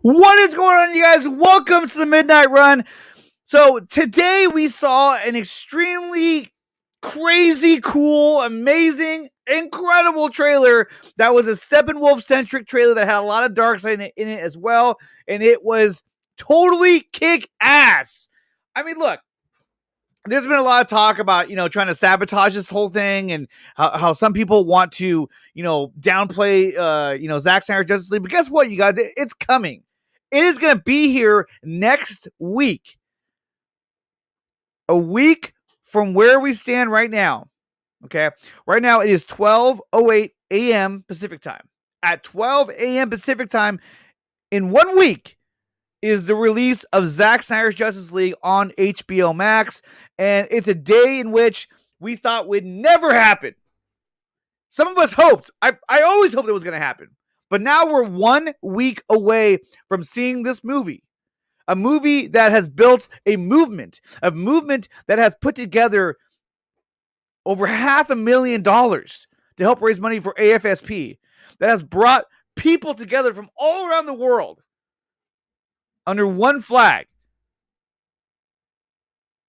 What is going on, you guys? Welcome to the Midnight Run. So today we saw an extremely crazy, cool, amazing, incredible trailer that was a Steppenwolf-centric trailer that had a lot of dark side in it as well, and it was totally kick-ass. I mean, look, there's been a lot of talk about, trying to sabotage this whole thing and how some people want to, downplay, Zack Snyder's Justice League. But guess what, you guys? It's coming. It is going to be here next week. A week from where we stand right now. Okay? Right now, it is 12:08 a.m. Pacific time. At 12 a.m. Pacific time, in 1 week, is the release of Zack Snyder's Justice League on HBO Max. And it's a day in which we thought would never happen. Some of us hoped. I always hoped it was going to happen. But now we're 1 week away from seeing this movie. A movie that has built a movement that has put together over $500,000 to help raise money for AFSP, that has brought people together from all around the world under one flag.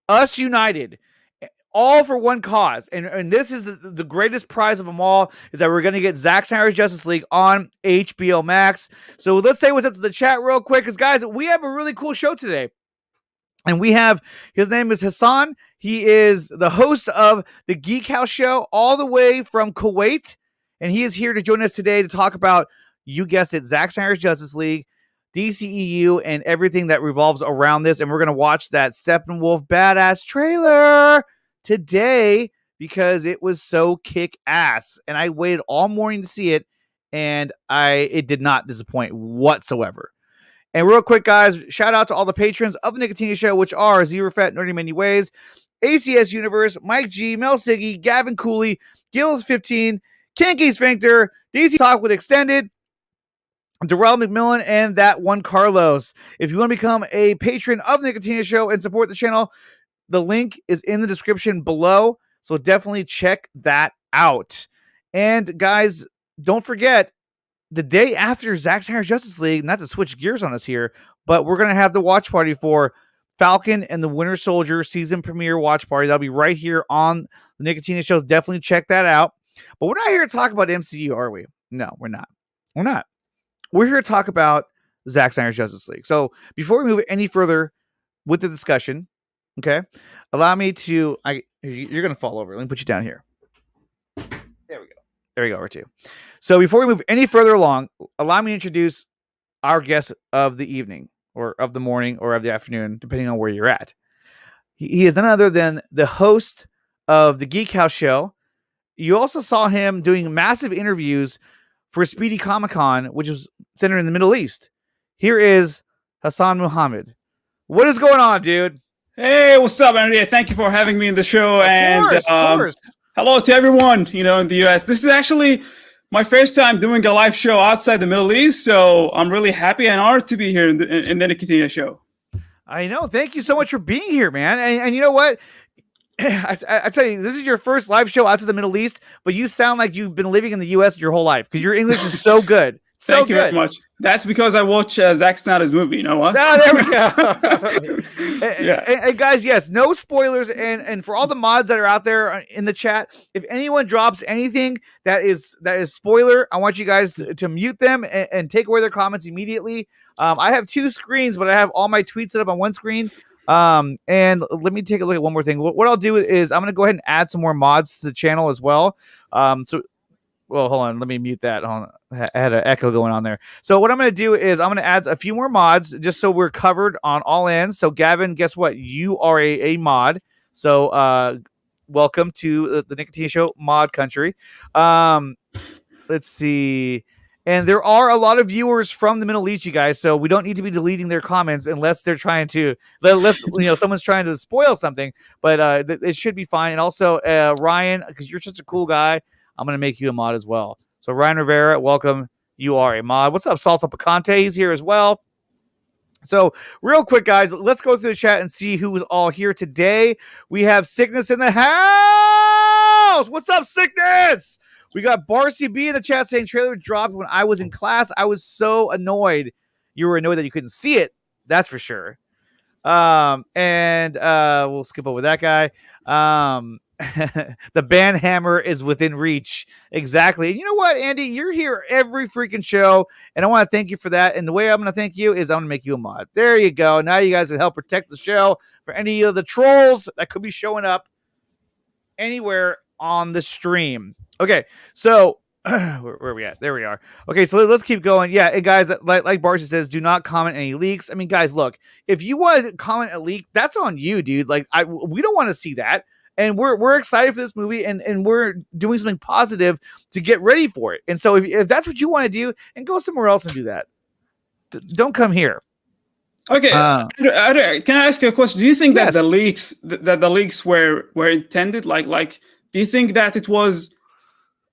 Us united, all for one cause. And this is the greatest prize of them all, is that we're going to get Zack Snyder's Justice League on HBO Max. So let's say what's up to the chat real quick, because guys, we have a really cool show today. And we have, his name is Hassan. He is the host of the Geek House show all the way from Kuwait. And he is here to join us today to talk about, you guessed it, Zack Snyder's Justice League. DCEU and everything that revolves around this. And we're going to watch that Steppenwolf badass trailer today because it was so kick ass. And I waited all morning to see it, and it did not disappoint whatsoever. And real quick, guys, shout out to all the patrons of the Nicotina Show, which are Zero Fat Nerdy Many Ways, ACS Universe, Mike G, Mel Siggy, Gavin Cooley, Gills15, Kinky Sphincter, DC Talk with Extended, Darrell McMillan, and that one Carlos. If you want to become a patron of the Nicotina Show and support the channel, the link is in the description below. So definitely check that out. And guys, don't forget, the day after Zack Snyder's Justice League, not to switch gears on us here, but we're going to have the watch party for Falcon and the Winter Soldier season premiere watch party. That'll be right here on the Nicotina Show. Definitely check that out. But we're not here to talk about MCU, are we? No, we're not. We're not. We're here to talk about Zack Snyder's Justice League. So before we move any further with the discussion, okay, allow me to... you're going to fall over. Let me put you down here. There we go. There we go, R2. So before we move any further along, allow me to introduce our guest of the evening, or of the morning, or of the afternoon, depending on where you're at. He is none other than the host of the Geek House show. You also saw him doing massive interviews for Speedy Comic-Con, which was centered in the Middle East. Here is Hassan Muhammad. What is going on, dude? Hey, what's up, Andrea? Thank you for having me in the show. Of course. Hello to everyone, in the US. This is actually my first time doing a live show outside the Middle East, so I'm really happy and honored to be here in the Nicotina Show. I know. Thank you so much for being here, man. And you know what? I tell you, this is your first live show outside the Middle East, but you sound like you've been living in the US your whole life because your English is so good. Thank you very much. That's because I watch Zack Snyder's movie. You know what? Oh, there we go. And guys, yes, no spoilers. And for all the mods that are out there in the chat, if anyone drops anything that is spoiler, I want you guys to mute them and take away their comments immediately. I have two screens, but I have all my tweets set up on one screen. And let me take a look at one more thing. What I'll do is I'm going to go ahead and add some more mods to the channel as well. Well, hold on. Let me mute that. Hold on. I had an echo going on there. So what I'm going to do is I'm going to add a few more mods just so we're covered on all ends. So Gavin, guess what? You are a mod. So welcome to the Nicotina Show mod country. Let's see. And there are a lot of viewers from the Middle East, you guys. So we don't need to be deleting their comments unless they're trying to, someone's trying to spoil something. But it should be fine. And also, Ryan, because you're such a cool guy, I'm going to make you a mod as well. So Ryan Rivera, welcome. You are a mod. What's up, Salsa Picante? He's here as well. So real quick, guys, let's go through the chat and see who is all here today. We have Sickness in the house. What's up, Sickness? We got Barcy B in the chat saying trailer dropped when I was in class. I was so annoyed. You were annoyed that you couldn't see it. That's for sure. And we'll skip over that guy. The band hammer is within reach. Exactly. And you know what, Andy? You're here every freaking show, and I want to thank you for that. And the way I'm going to thank you is I'm going to make you a mod. There you go. Now you guys can help protect the show for any of the trolls that could be showing up anywhere on the stream. Okay, so where are we at? There we are. Okay, so let's keep going. Yeah, and guys, like Barcia says, do not comment any leaks. I mean, guys, look, if you want to comment a leak, that's on you, dude. Like, we don't want to see that. And we're excited for this movie, and we're doing something positive to get ready for it. And so if that's what you want to do, and go somewhere else and do that. Don't come here. Okay, can I ask you a question? Do you think yes. that the leaks were intended? Like, do you think that it was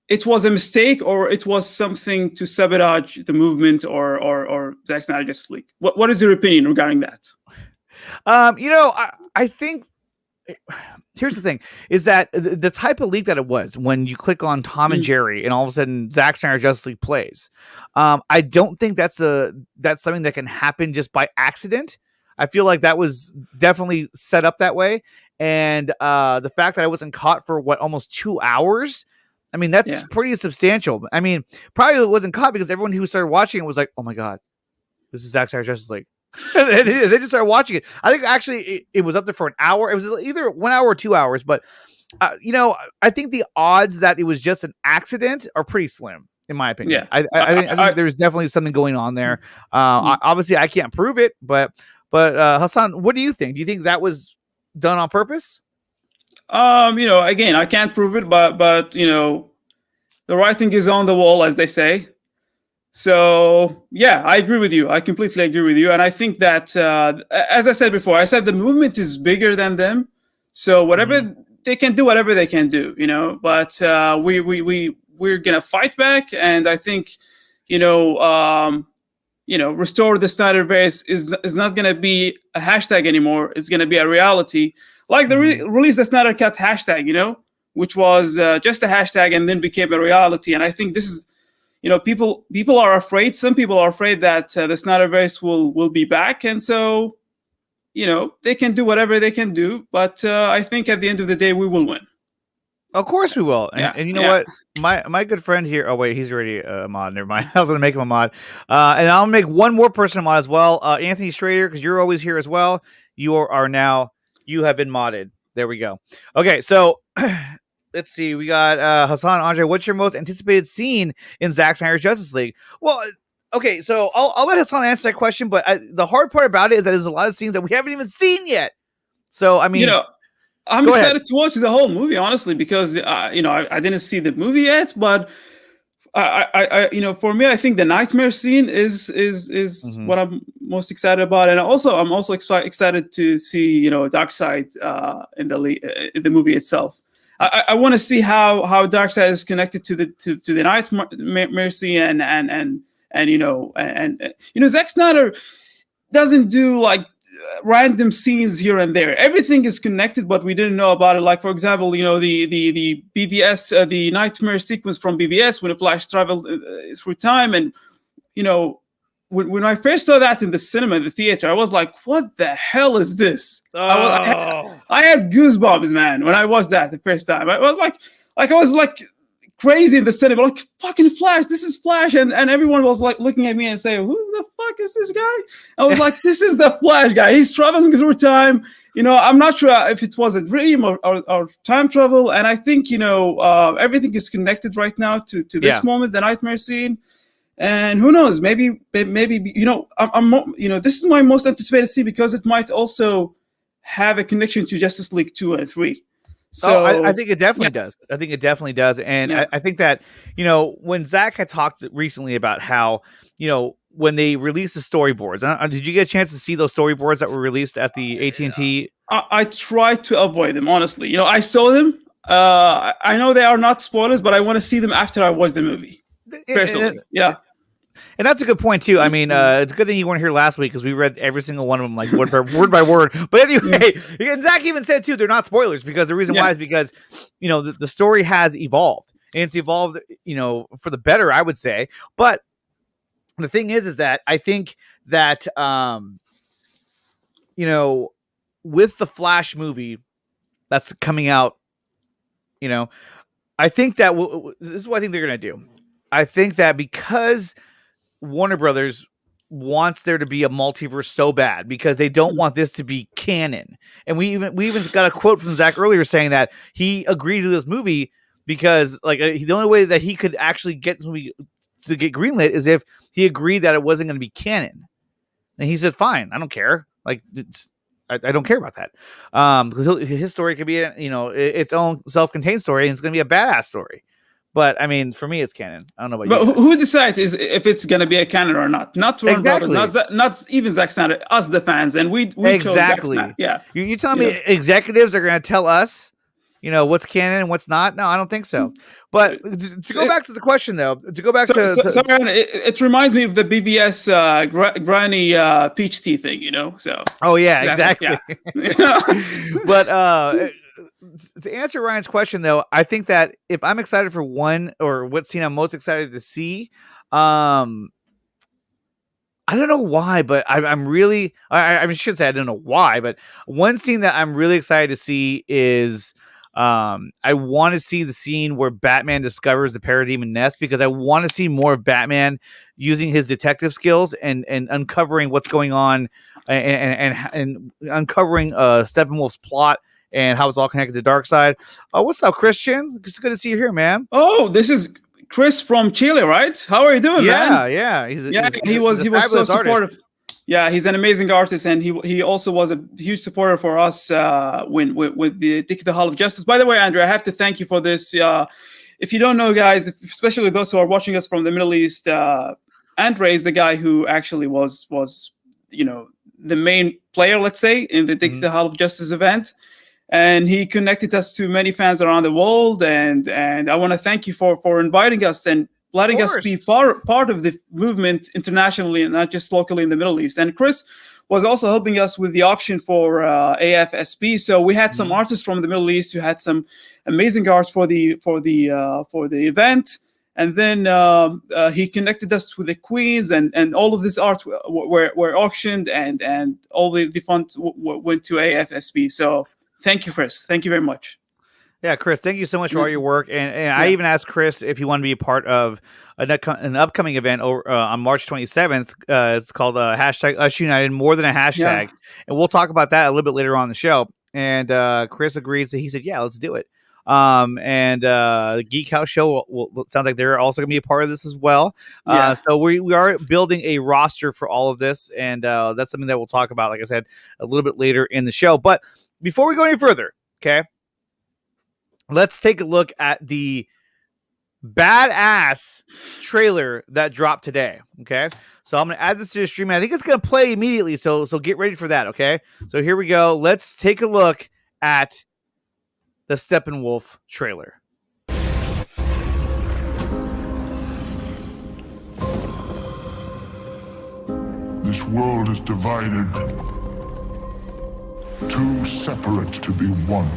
a mistake, or it was something to sabotage the movement, or Zack Snyder just leaked? What is your opinion regarding that? I think. Here's the thing: is that the type of leak that it was when you click on Tom and Jerry, and all of a sudden Zack Snyder Justice League plays. I don't think that's something that can happen just by accident. I feel like that was definitely set up that way, and the fact that I wasn't caught for almost 2 hours. I mean, that's pretty substantial. I mean, probably it wasn't caught because everyone who started watching it was like, "Oh my god, this is Zack Snyder Justice League." They just started watching it. I think actually it was up there for an hour. It was either 1 hour or 2 hours, but I think the odds that it was just an accident are pretty slim. in my opinion. I think there's definitely something going on there. Obviously, I can't prove it, but Hassan, what do you think? Do you think that was done on purpose? Again, I can't prove it, but the writing is on the wall, as they say. So yeah, I agree with you. I completely agree with you, and I think that as I said before, I said the movement is bigger than them. So whatever they can do, whatever they can do, But we're gonna fight back, and I think, restore the Snyderverse is not gonna be a hashtag anymore. It's gonna be a reality, like the release the Snyder Cut hashtag, which was just a hashtag and then became a reality. And I think this is, people are afraid. Some people are afraid that the Snyderverse will be back, and so, they can do whatever they can do. But I think at the end of the day, we will win. Of course we will. And you know what? My good friend here. Oh wait, he's already a mod. Never mind. I was going to make him a mod, and I'll make one more person a mod as well. Anthony Strader, because you're always here as well. You have been modded. There we go. Okay, so let's see. We got Hassan, Andre. What's your most anticipated scene in Zack Snyder's Justice League? Well, okay, so I'll let Hassan answer that question. But the hard part about it is that there's a lot of scenes that we haven't even seen yet. So I mean, I'm excited to watch the whole movie, honestly, because I didn't see the movie yet, but I for me, I think the nightmare scene is what I'm most excited about, and I'm also excited to see Darkseid in the movie itself. I want to see how Darkseid is connected to the nightmare scene, and Zack Snyder doesn't do like random scenes here and there. Everything is connected, but we didn't know about it. Like, for example, the BVS, the nightmare sequence from BVS when a Flash traveled through time, and when I first saw that in the cinema, the theater, I was like, "What the hell is this?" I had goosebumps, man, when I watched that the first time. I was like crazy in the cinema, like, fucking Flash, this is Flash, and everyone was like looking at me and saying, "Who the fuck is this guy?" I was like, "This is the Flash guy. He's traveling through time." I'm not sure if it was a dream or time travel, and I think everything is connected right now to this moment, the nightmare scene, and who knows, maybe I'm this is my most anticipated scene because it might also have a connection to Justice League 2 and 3. So I think it definitely does. I think it definitely does. And I think that, when Zach had talked recently about how, when they released the storyboards, did you get a chance to see those storyboards that were released at the AT&T? I tried to avoid them, honestly. I saw them. I know they are not spoilers, but I want to see them after I watch the movie. Personally, yeah. And that's a good point too. I mean, it's a good thing you weren't here last week because we read every single one of them, like word by word. But anyway, and Zach even said too, they're not spoilers because the reason why is because the story has evolved, and it's evolved, for the better, I would say. But the thing is that I think that with the Flash movie that's coming out, I think that this is what I think they're gonna do. I think that because Warner Brothers wants there to be a multiverse so bad because they don't want this to be canon. And we even got a quote from Zach earlier saying that he agreed to this movie because the only way that he could actually get this movie to get greenlit is if he agreed that it wasn't going to be canon. And he said, "Fine, I don't care. Like I don't care about that." Because his story could be its own self-contained story, and it's going to be a badass story. But I mean, for me, it's canon. I don't know about you. But who decides if it's gonna be a canon or not? Not exactly. Not even Zack Snyder. Us, the fans, and we exactly. Yeah. You telling me executives are gonna tell us, what's canon and what's not? No, I don't think so. But to go back to the question, though, it reminds me of the BVS Granny Peach Tea thing, So. Oh yeah, exactly. Yeah. But to answer Ryan's question, though, I think that if I'm excited for one or what scene I'm most excited to see, I don't know why, but I'm really, I should say I don't know why, but one scene that I'm really excited to see is I want to see the scene where Batman discovers the Parademon Nest, because I want to see more of Batman using his detective skills and uncovering what's going on and uncovering Steppenwolf's plot and how it's all connected to Darkseid. What's up, Christian? It's good to see you here, man. Oh, this is Chris from Chile, right? How are you doing, man? Yeah. He was so supportive. Artist. Yeah, he's an amazing artist, and he also was a huge supporter for us when with the Dick the Hall of Justice. By the way, Andrew, I have to thank you for this. If you don't know, guys, especially those who are watching us from the Middle East, Andre is the guy who actually was the main player, let's say, in the Dick the Hall of Justice event. And he connected us to many fans around the world, and I want to thank you for inviting us and letting us be part of the movement internationally and not just locally in the Middle East. And Chris was also helping us with the auction for AFSP. So we had some artists from the Middle East who had some amazing art for the event. And then he connected us with the queens, and all of this art were auctioned, and all the funds went to AFSP. So thank you, Chris. Thank you very much. Yeah, Chris, thank you so much for all your work. And I even asked Chris if he wanted to be a part of an upcoming event on March 27th. It's called hashtag Us United, more than a hashtag. Yeah. And we'll talk about that a little bit later on in the show. And Chris agrees. He said, yeah, let's do it. And the Geek House show sounds like they're also going to be a part of this as well. So we are building a roster for all of this. And that's something that we'll talk about, like I said, a little bit later in the show. But before we go any further, okay, let's take a look at the badass trailer that dropped today. Okay, so I'm going to add this to the stream. I think it's going to play immediately, so get ready for that. Okay, so here we go. Let's take a look at the Steppenwolf trailer. This world is divided, too separate to be one.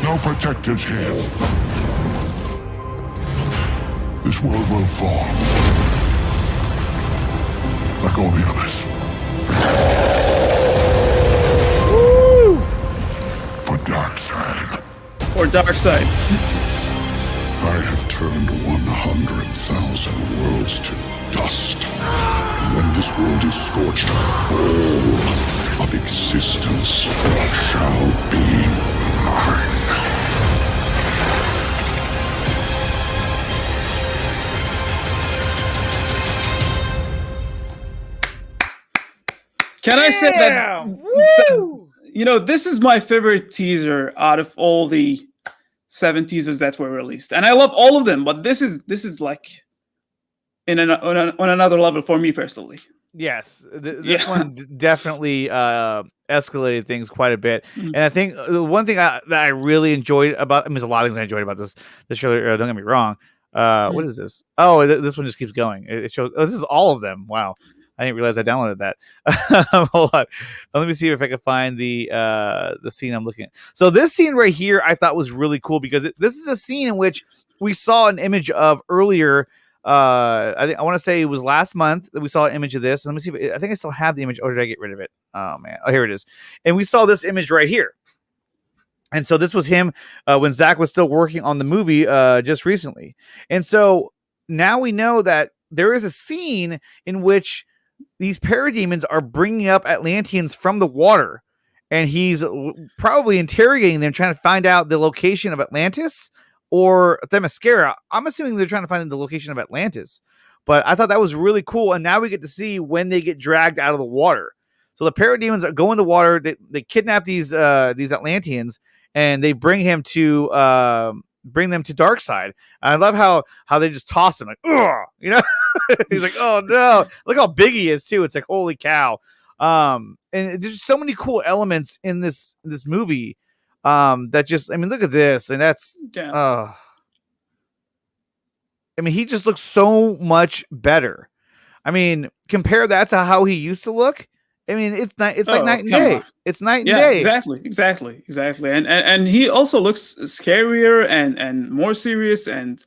No protectors here. This world will fall, like all the others. Woo! For Darkseid. For Darkseid. I have turned 100,000 worlds to dust. And when this world is scorched, all of existence shall be mine. Can I say that? Woo! This is my favorite teaser out of all the 7 teasers that were released, and I love all of them. But this is like on another level for me personally. Yes, this one definitely escalated things quite a bit. And I think the one thing that I really enjoyed about, there's a lot of things I enjoyed about this trailer. Don't get me wrong. What is this? Oh, this one just keeps going. It shows. Oh, this is all of them. Wow. I didn't realize I downloaded that. Hold on. Let me see if I can find the scene I'm looking at. So this scene right here, I thought was really cool because this is a scene in which we saw an image of earlier. I want to say it was last month that we saw an image of this. Let me see I think I still have the image, or did I get rid of it? Oh man. Oh, here it is. And we saw this image right here. And so this was him when Zach was still working on the movie just recently. And so now we know that there is a scene in which these parademons are bringing up Atlanteans from the water, and he's probably interrogating them, trying to find out the location of Atlantis or Themyscira. I'm assuming they're trying to find the location of Atlantis, but I thought that was really cool. And now we get to see when they get dragged out of the water. So the parademons go in the water. They kidnap these Atlanteans, and they bring them to Darkseid. I love how they just toss him like, ugh, he's like, oh no, look how big he is too. It's like, holy cow. And there's so many cool elements in this movie that just, look at this, and that's he just looks so much better. Compare that to how he used to look. It's like night and day. On. It's night and day. Exactly. And he also looks scarier and more serious, and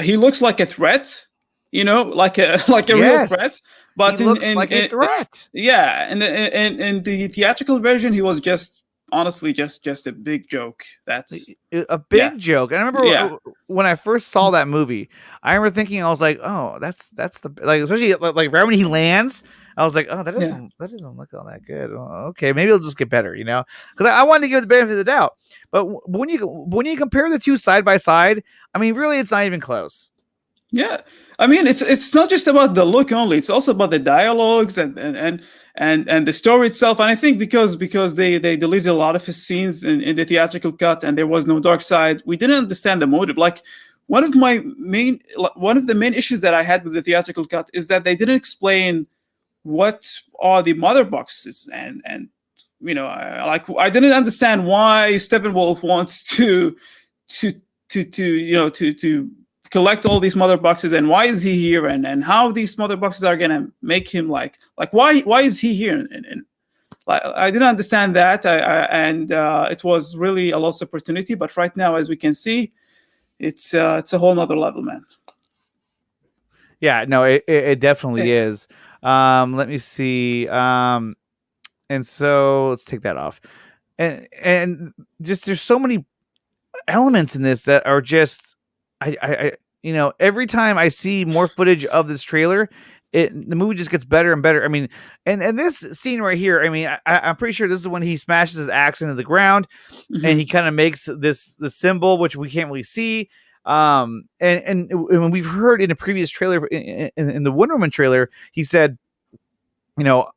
he looks like a threat. Like a real threat. But he looks like a threat. And in the theatrical version, he was just honestly just a big joke. That's a big joke. And I remember when I first saw that movie, I remember thinking, I was like, oh, that's the, like, especially like right when he lands, I was like, oh, that doesn't look all that good. Well, okay, maybe it'll just get better, because I wanted to give it the benefit of the doubt. But when you compare the two side by side, I mean, really, it's not even close. Yeah, I mean, it's not just about the look only; it's also about the dialogues and the story itself. And I think because they deleted a lot of his scenes in the theatrical cut, and there was no dark side, we didn't understand the motive. Like one of the main issues that I had with the theatrical cut is that they didn't explain what are the mother boxes, and I didn't understand why Steppenwolf wants to collect all these mother boxes, and why is he here, and how these mother boxes are gonna make him like why is he here, and I didn't understand that, and it was really a lost opportunity. But right now, as we can see, it's a whole nother level, man. Yeah, no, it definitely is. Let me see. And so let's take that off, and just there's so many elements in this that are just I every time I see more footage of this trailer, the movie just gets better and better. I mean, and this scene right here, I mean, I'm pretty sure this is when he smashes his axe into the ground, and he kind of makes the symbol, which we can't really see. And we've heard in a previous trailer, in the Wonder Woman trailer, he said,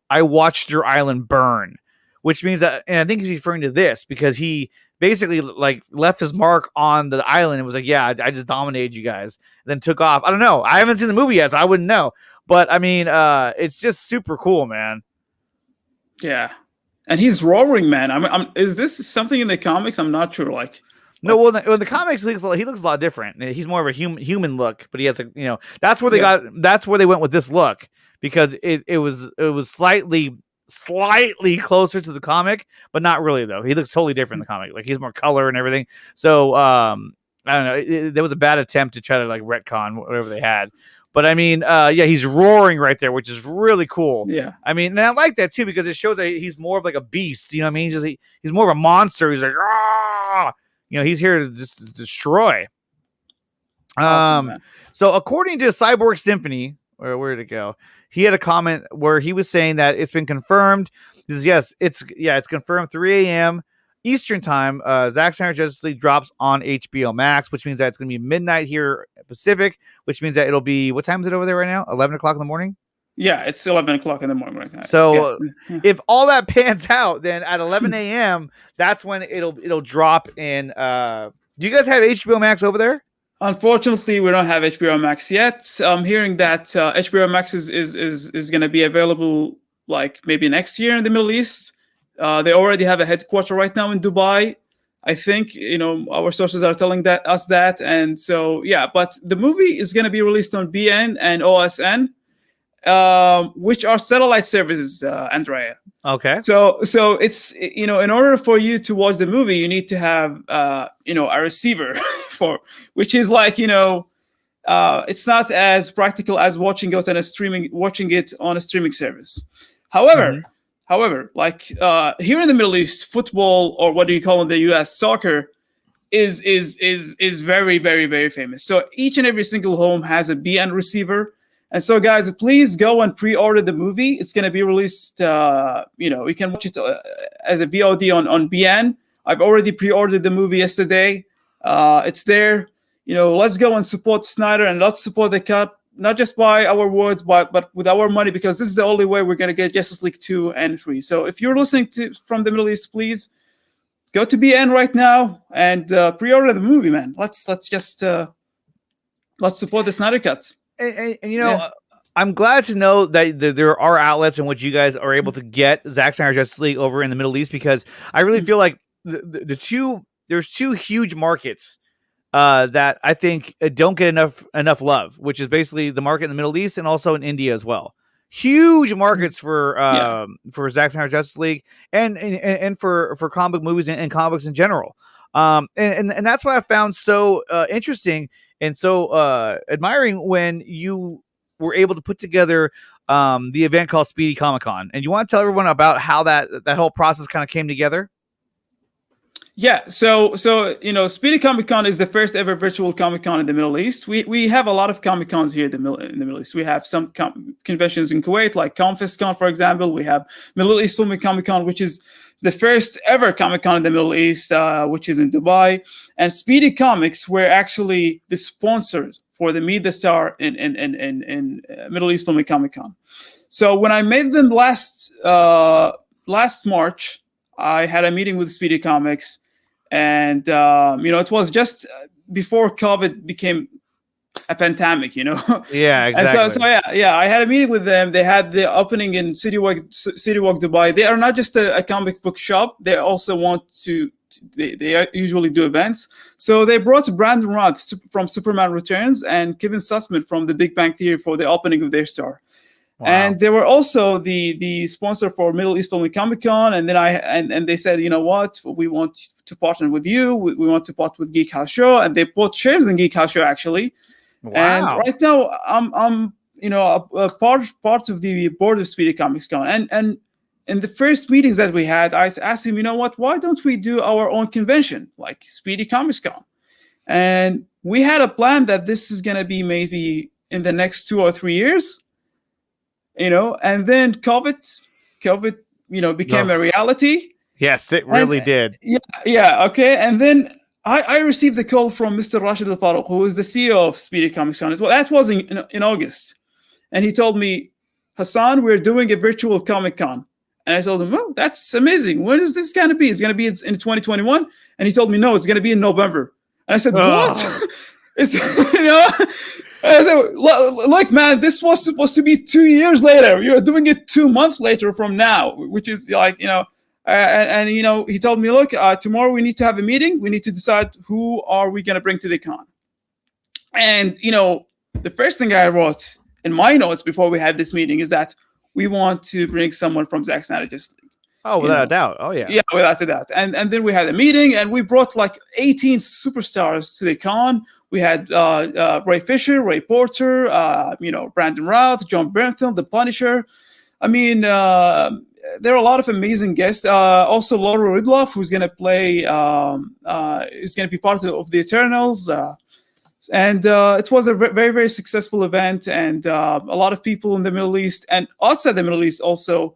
I watched your island burn, which means that, and I think he's referring to this because he basically left his mark on the island and was like, yeah, I just dominated you guys, and then took off. I don't know. I haven't seen the movie yet, so I wouldn't know. But I mean, it's just super cool, man. Yeah. And he's roaring, man. Is this something in the comics? I'm not sure. No, well, the comics, he looks a lot different. He's more of a human look, but he has that's where that's where they went with this look, because it was slightly closer to the comic, but not really though. He looks totally different in the comic. Like, he's more color and everything. So I don't know. There was a bad attempt to try to retcon whatever they had. But I mean, he's roaring right there, which is really cool. Yeah. I mean, and I like that too, because it shows that he's more of like a beast. You know what I mean? He's more of a monster. He's like, ah! He's here to just destroy. Awesome, so according to Cyborg Symphony, where did it go? He had a comment where he was saying that it's been confirmed. He says, it's confirmed 3 a.m. Eastern time. Zack Snyder Justice League drops on HBO Max, which means that it's going to be midnight here Pacific, which means that it'll be, what time is it over there right now? 11 o'clock in the morning? Yeah, it's 11 o'clock in the morning right now. So if all that pans out, then at 11 a.m., that's when it'll drop in. Do you guys have HBO Max over there? Unfortunately, we don't have HBO Max yet. I'm hearing that HBO Max is going to be available maybe next year in the Middle East. They already have a headquarters right now in Dubai. I think, our sources are telling us that. And so, yeah, but the movie is going to be released on BN and OSN, which are satellite services, Andrea. Okay. So it's, in order for you to watch the movie, you need to have, a receiver which is it's not as practical as watching it on a streaming service. However, here in the Middle East, football, or what do you call in the US, soccer, is very, very, very famous. So each and every single home has a BN receiver. And so, guys, please go and pre-order the movie. It's going to be released, you can watch it as a VOD on BN. I've already pre-ordered the movie yesterday. It's there. Let's go and support Snyder, and let's support the cut, not just by our words, but with our money, because this is the only way we're going to get Justice League 2 and 3. So if you're listening from the Middle East, please go to BN right now and pre-order the movie, man. Let's support the Snyder cut. And I'm glad to know that there are outlets in which you guys are able to get Zack Snyder Justice League over in the Middle East, because I really feel like there's two huge markets that I think don't get enough love, which is basically the market in the Middle East and also in India as well. Huge markets for Zack Snyder Justice League and for comic movies and comics in general. And that's what I found so interesting and so admiring when you were able to put together the event called Speedy Comic Con. And you want to tell everyone about how that whole process kind of came together? Yeah, so Speedy Comic Con is the first ever virtual Comic Con in the Middle East. We have a lot of Comic Cons here in the Middle East. We have some conventions in Kuwait, like ConfestCon, for example. We have Middle East Film Comic Con, which is the first ever Comic Con in the Middle East, which is in Dubai. And Speedy Comics were actually the sponsors for the Meet the Star in Middle East Film Comic Con. So when I met them last March, I had a meeting with Speedy Comics. And, it was just before COVID became a pandemic, Yeah, exactly. And so I had a meeting with them. They had the opening in City Walk Dubai. They are not just a comic book shop. They also they usually do events. So they brought Brandon Routh from Superman Returns and Kevin Sussman from The Big Bang Theory for the opening of their store. Wow. And they were also the sponsor for Middle East Film Comic Con, and then and they said, you know what, we want to partner with you. We want to partner with Geek House Show, and they bought shares in Geek House Show actually. Wow. And right now I'm a part of the board of Speedy Comics Con, and in the first meetings that we had, I asked him, you know what, why don't we do our own convention like Speedy Comics Con? And we had a plan that this is going to be maybe in the next 2 or 3 years. And then COVID, became a reality. Yes, it really did. Yeah, okay. And then I received a call from Mr. Rashid Al Farouk, who is the CEO of Speedy Comics Con. Well, that was in August. And he told me, Hassan, we're doing a virtual Comic Con. And I told him, oh, that's amazing. When is this going to be? It's going to be in 2021. And he told me, no, it's going to be in November. And I said, what? It's, I said, look, man, this was supposed to be 2 years later. You're doing it 2 months later from now, which is like, and he told me, look, tomorrow we need to have a meeting. We need to decide who are we going to bring to the con. And, the first thing I wrote in my notes before we had this meeting is that we want to bring someone from Zack Snyder Justice League. Oh, without a doubt. Oh, yeah. Yeah, without a doubt. And then we had a meeting, and we brought like 18 superstars to the con. We had Ray Fisher, Ray Porter, Brandon Routh, John Bernthal, The Punisher. I mean, there are a lot of amazing guests. Also, Laura Ridloff, who's going to play, is going to be part of the Eternals. And it was a very, very successful event. And a lot of people in the Middle East and outside the Middle East also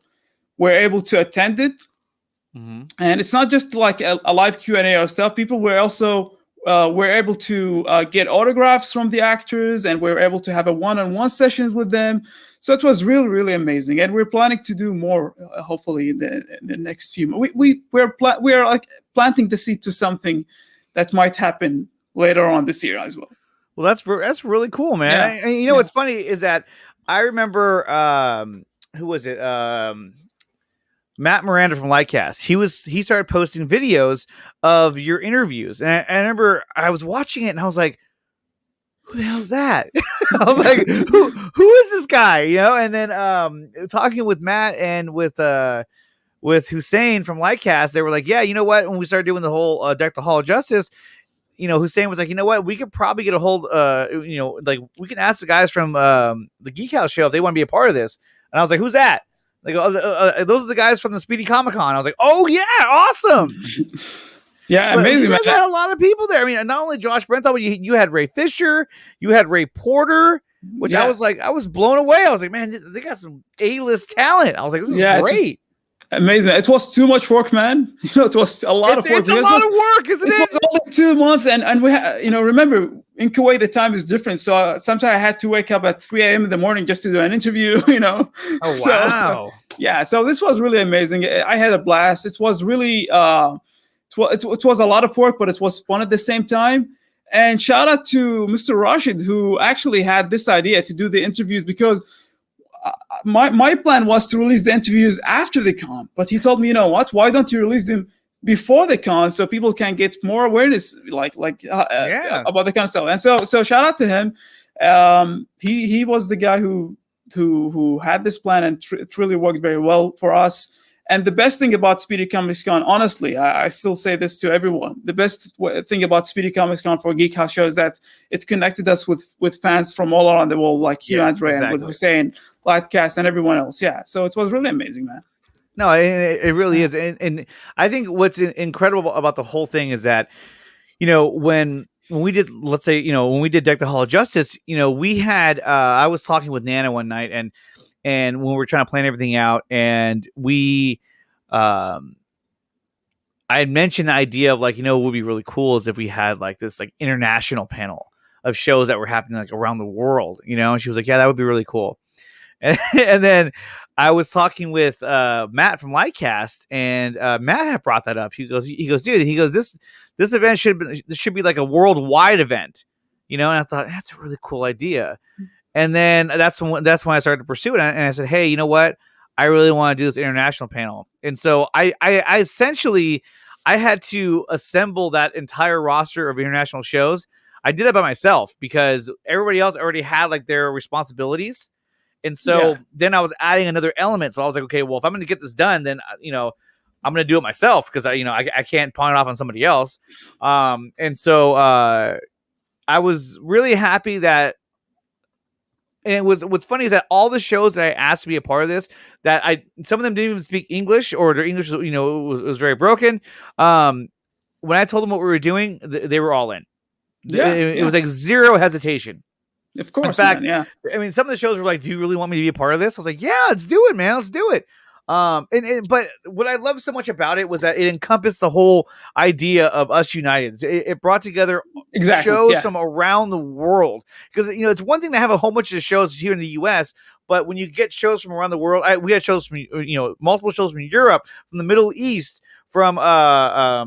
were able to attend it. Mm-hmm. And it's not just like a live Q&A or stuff. People were also were able to get autographs from the actors, and we're able to have a one-on-one sessions with them. So it was really, really amazing. And we're planning to do more, hopefully, in the next few months. We're like planting the seed to something that might happen later on this year as well. Well, that's really cool, man. Yeah. And what's funny is that I remember who was it? Matt Miranda from Lightcast. He started posting videos of your interviews, and I remember I was watching it and I was like, "Who the hell is that?" I was like, "Who is this guy?" And then talking with Matt and with Hussein from Lightcast, they were like, "Yeah, you know what? When we started doing the whole Deck the Hall of Justice." Hussein was like, you know what, we could probably get a hold, like we can ask the guys from the Geek House show if they want to be a part of this. And I was like, who's that? Like, those are the guys from the Speedy Comic Con. I was like, oh yeah, awesome. Yeah, amazing. You guys had a lot of people there. I mean, not only Josh Brenthal, but you had Ray Fisher, you had Ray Porter, which I was blown away. I was like, man, they got some A-list talent. I was like, this is great. Amazing. It was too much work, man. It was a lot of work. It's a lot of work, isn't it? It was only 2 months, and we remember in Kuwait the time is different. So sometimes I had to wake up at 3 a.m. in the morning just to do an interview. Oh wow! So, so this was really amazing. I had a blast. It was really it was a lot of work, but it was fun at the same time. And shout out to Mr. Rashid, who actually had this idea to do the interviews, because my plan was to release the interviews after the con, but he told me, you know what, why don't you release them before the con so people can get more awareness about the kind of stuff. And so shout out to him. He was the guy who had this plan, and it really worked very well for us. And the best thing about Speedy Comics Con, honestly, I still say this to everyone, the best thing about Speedy Comics Con for Geek House Show is that it connected us with fans from all around the world, like you, Andre, and with Hussein, Lightcast, and everyone else. Yeah, so it was really amazing, man. No, it really is, and I think what's incredible about the whole thing is that, when we did, let's say, when we did Deck the Hall of Justice, we had I was talking with Nana one night, and when we were trying to plan everything out, and we I had mentioned the idea of, like, what would be really cool is if we had like this like international panel of shows that were happening like around the world, and she was like, yeah, that would be really cool. And then I was talking with Matt from Lightcast, and Matt had brought that up. He goes, dude, this event should be like a worldwide event, and I thought that's a really cool idea. And then that's when I started to pursue it, and I said, hey, you know what? I really want to do this international panel. And so I essentially I had to assemble that entire roster of international shows. I did it by myself because everybody else already had like their responsibilities. And so then I was adding another element. So I was like, okay, well, if I'm going to get this done, then, I'm going to do it myself because I can't pawn it off on somebody else. And so I was really happy that, and what's funny is that all the shows that I asked to be a part of this, that some of them didn't even speak English, or their English, was very broken. When I told them what we were doing, they were all in. It was like zero hesitation. Of course, in fact, man, yeah. I mean, some of the shows were like, "Do you really want me to be a part of this?" I was like, "Yeah, let's do it, man. Let's do it." But what I loved so much about it was that it encompassed the whole idea of us united. It brought together shows from around the world, because it's one thing to have a whole bunch of shows here in the U.S., but when you get shows from around the world, we had shows from multiple shows from Europe, from the Middle East, from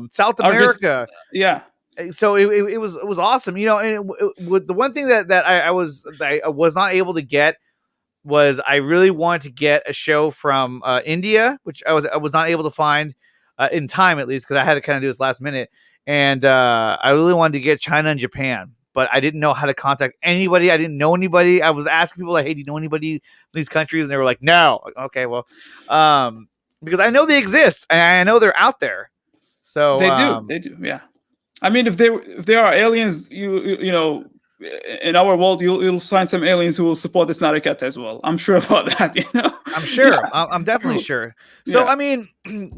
South America, So it was awesome, and the one thing that I was not able to get was, I really wanted to get a show from India, which I was not able to find in time, at least, because I had to kind of do this last minute, and I really wanted to get China and Japan, but I didn't know how to contact anybody. I didn't know anybody. I was asking people like, hey, do you know anybody in these countries? And they were like, no. Okay, well, because I know they exist and I know they're out there. So they do, yeah. I mean, if there are aliens, you know, in our world, you'll find some aliens who will support the Snyder Cut as well. I'm sure about that. I'm sure. Yeah. I'm definitely sure. So, I mean,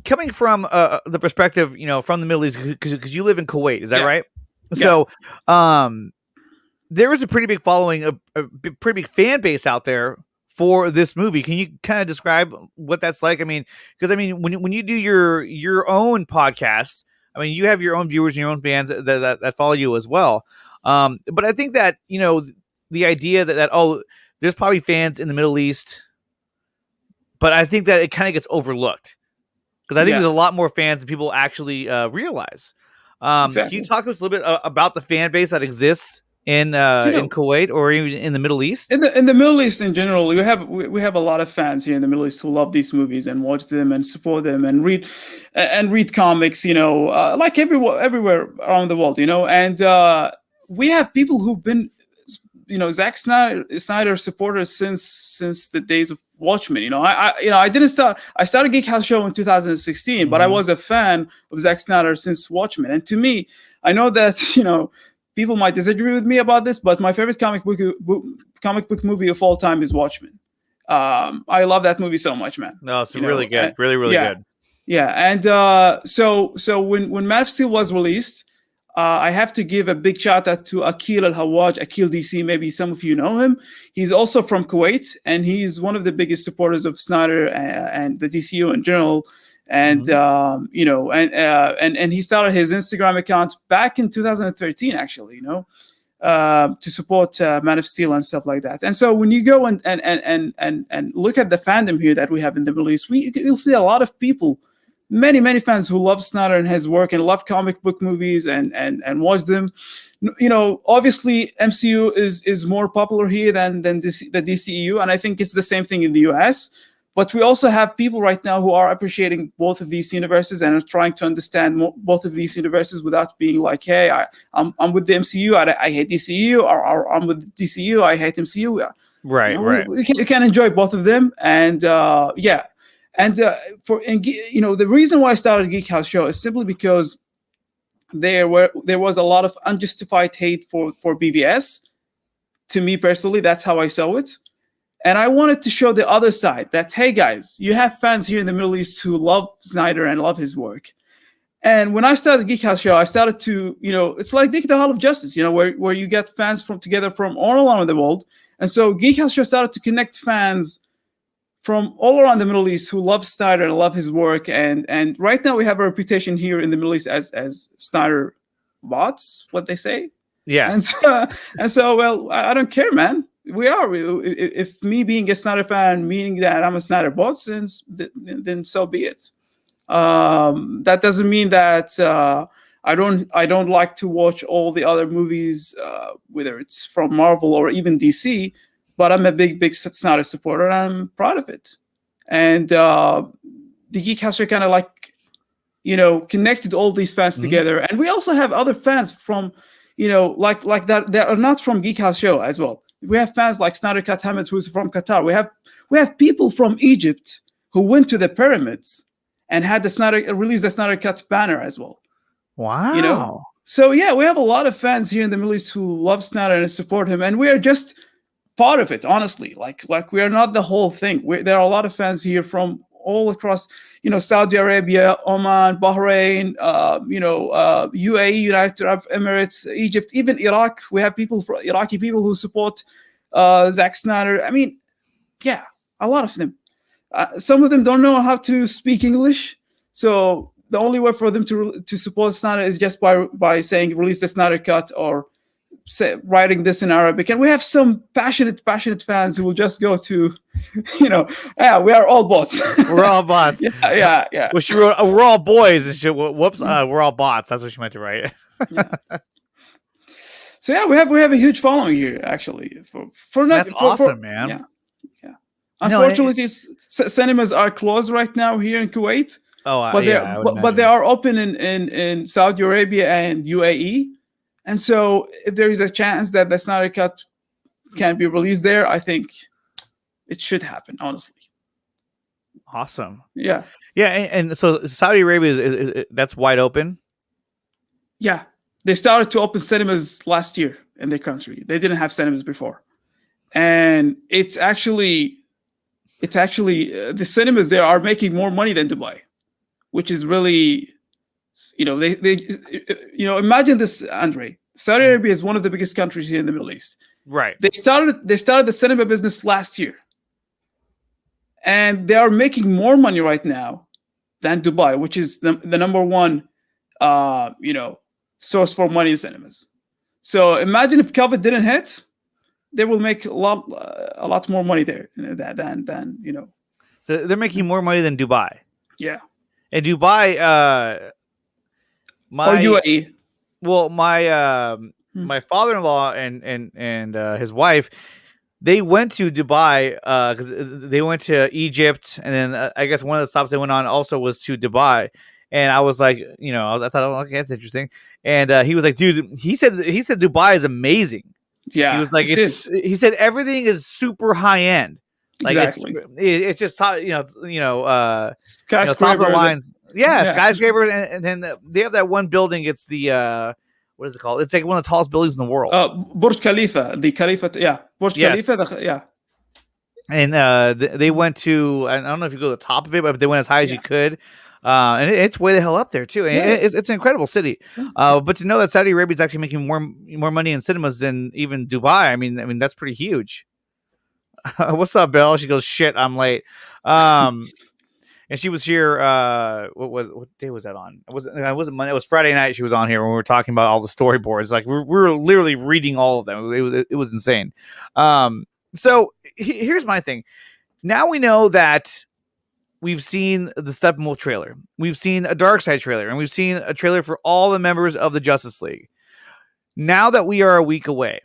coming from the perspective, from the Middle East, because you live in Kuwait, is that right? So, there is a pretty big following, a pretty big fan base out there for this movie. Can you kind of describe what that's like? I mean, because when you do your own podcast, you have your own viewers and your own fans that follow you as well. But I think that, the idea that there's probably fans in the Middle East, but I think that it kind of gets overlooked, because I think there's a lot more fans than people actually realize. Exactly. Can you talk to us a little bit about the fan base that exists in Kuwait, or even in the Middle East? In the Middle East in general, we have a lot of fans here in the Middle East who love these movies and watch them and support them and read comics, like everywhere around the world, and we have people who've been, Zack Snyder supporters since the days of Watchmen. I started Geek House Show in 2016, but I was a fan of Zack Snyder since Watchmen. And to me, I know that, people might disagree with me about this, but my favorite comic book movie of all time is Watchmen. I love that movie so much, man. No, it's really good. Really good. Yeah. And so when Man of Steel was released, I have to give a big shout out to Akil Al-Hawaj, Akil DC. Maybe some of you know him. He's also from Kuwait, and he's one of the biggest supporters of Snyder and the DCU in general. And and he started his Instagram account back in 2013, actually, to support Man of Steel and stuff like that. And so when you go and look at the fandom here that we have in the Middle East, you'll see a lot of people, many fans who love Snyder and his work and love comic book movies and watch them. Obviously MCU is more popular here than the DCEU, and I think it's the same thing in the US. But we also have people right now who are appreciating both of these universes and are trying to understand both of these universes without being like, hey, I'm with the MCU, I hate DCU, or I'm with DCU, I hate MCU. Right, right. We can enjoy both of them, and And the reason why I started Geek House Show is simply because there was a lot of unjustified hate for BVS. To me personally, that's how I saw it. And I wanted to show the other side that, hey guys, you have fans here in the Middle East who love Snyder and love his work. And when I started Geek House Show, I started to, it's like the Hall of Justice, where you get fans together from all around the world. And so Geek House Show started to connect fans from all around the Middle East who love Snyder and love his work. And right now we have a reputation here in the Middle East as Snyder bots, what they say. Yeah. And so, well, I don't care, man. We are. If me being a Snyder fan, meaning that I'm a Snyder bot, then so be it. That doesn't mean that I don't like to watch all the other movies, whether it's from Marvel or even DC. But I'm a big Snyder supporter, and I'm proud of it. And the Geek House are kind of like, connected all these fans together. And we also have other fans from, like that are not from Geek House Show as well. We have fans like Snyder Cut Hammett, who's from Qatar. We have people from Egypt who went to the pyramids and had released the Snyder Cut banner as well. Wow. So yeah, we have a lot of fans here in the Middle East who love Snyder and support him, and we are just part of it, honestly. Like we are not the whole thing. There are a lot of fans here from all across, Saudi Arabia, Oman, Bahrain, UAE, United Arab Emirates, Egypt, even Iraq. We have Iraqi people who support Zack Snyder. I mean, yeah, a lot of them. Some of them don't know how to speak English, so the only way for them to support Snyder is just by saying release the Snyder Cut or writing this in Arabic. And we have some passionate fans who will just go to, we are all bots. We're all bots. yeah. Well, she wrote, we're all boys and shit. Whoops, we're all bots. That's what she meant to write. Yeah. So yeah, we have a huge following here, actually. That's awesome, man. Yeah. Unfortunately, cinemas are closed right now here in Kuwait. But they are open in Saudi Arabia and UAE. And so if there is a chance that the Snyder Cut can be released there, I think it should happen, honestly. Awesome. Yeah. Yeah, and so Saudi Arabia is that's wide open? Yeah. They started to open cinemas last year in their country. They didn't have cinemas before. And it's actually the cinemas there are making more money than Dubai, which is really... imagine this, Andre. Saudi Arabia is one of the biggest countries here in the Middle East. Right. They started the cinema business last year, and they are making more money right now than Dubai, which is the number one, source for money in cinemas. So imagine if COVID didn't hit, they will make a lot more money there than. So they're making more money than Dubai. Yeah. And Dubai, or UAE. Well, my father-in-law and his wife, they went to Dubai because they went to Egypt, and then I guess one of the stops they went on also was to Dubai. And I was like, I thought, okay, that's interesting. And he was like, dude, he said Dubai is amazing. Yeah, he was like, he said everything is super high end. Like exactly. It's just skyscrapers. Top of the lines. Yeah, skyscrapers, and then they have that one building. It's the what is it called? It's like one of the tallest buildings in the world. Burj Khalifa, the Khalifa. Yeah, Burj Khalifa. Yeah. And they went to, I don't know if you go to the top of it, but they went as high as you could. And it's way the hell up there too. And it's an incredible city. But to know that Saudi Arabia is actually making more money in cinemas than even Dubai, I mean that's pretty huge. What's up, Bill? She goes, shit, I'm late. And she was here. What day was that on? It wasn't Monday. It was Friday night. She was on here when we were talking about all the storyboards. Like we were literally reading all of them. It was insane. So here's my thing. Now we know that we've seen the Steppenwolf trailer. We've seen a Darkseid trailer, and we've seen a trailer for all the members of the Justice League. Now that we are a week away,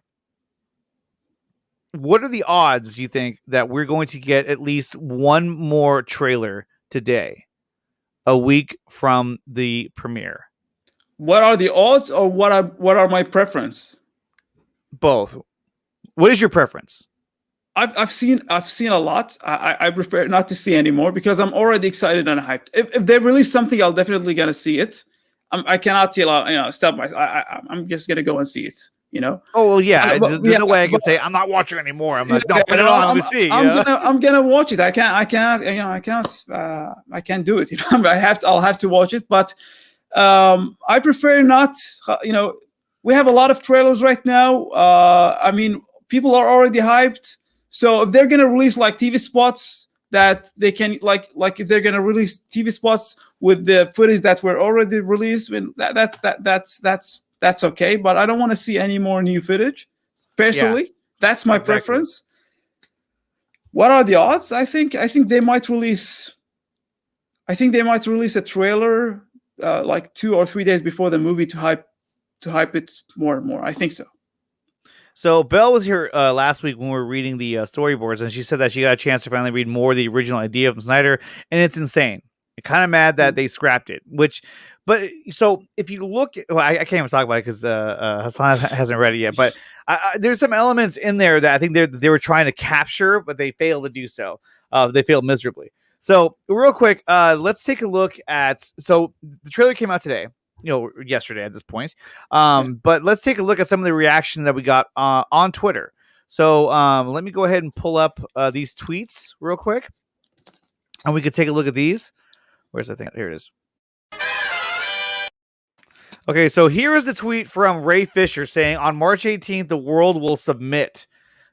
what are the odds, do you think, that we're going to get at least one more trailer today, a week from the premiere? What are the odds, or what are my preference? Both. What is your preference? I've seen a lot. I prefer not to see anymore because I'm already excited and hyped. If they release something, I'll definitely gonna see it. I cannot stop myself. I'm just gonna go and see it You know? Oh well, yeah. But, There's no way I can say I'm not watching anymore. I'm like, no, put it on. Let me see. I'm gonna watch it. I can't. You know, I can't do it. You know, I'll have to watch it. But I prefer not. You know, we have a lot of trailers right now. I mean, people are already hyped. So if they're gonna release like TV spots that they can like if they're gonna release TV spots with the footage that were already released, that's okay. But I don't want to see any more new footage. Personally, that's my preference. What are the odds? I think they might release. I think they might release a trailer like 2 or 3 days before the movie to hype it more and more. I think so. So Belle was here last week when we were reading the storyboards, and she said that she got a chance to finally read more of the original idea from Snyder, and it's insane. I'm kind of mad that they scrapped it. But so if you look, I can't even talk about it because Hassan hasn't read it yet. But there's some elements in there that I think they were trying to capture, but they failed to do so. They failed miserably. So real quick, let's take a look at. So the trailer came out today. You know, yesterday at this point. But let's take a look at some of the reaction that we got on Twitter. So let me go ahead and pull up these tweets real quick, and we could take a look at these. Where's the thing? Here it is. Okay, so here is the tweet from Ray Fisher saying, on March 18th, the world will submit.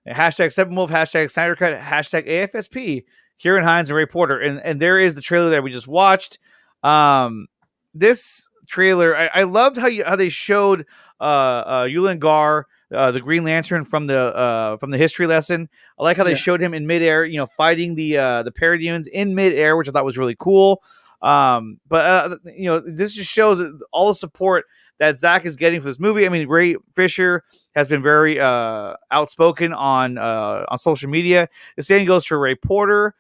Hashtag 7wolf, hashtag Snyder Cut, hashtag AFSP, Kieran Hines and Ray Porter. And there is the trailer that we just watched. This trailer, I loved how they showed Yulin Gar, the Green Lantern from the history lesson. I like how they showed him in midair, you know, fighting the Parademons in midair, which I thought was really cool. But you know, this just shows all the support that Zach is getting for this movie. I mean, Ray Fisher has been very outspoken on social media. The same goes for Ray Porter.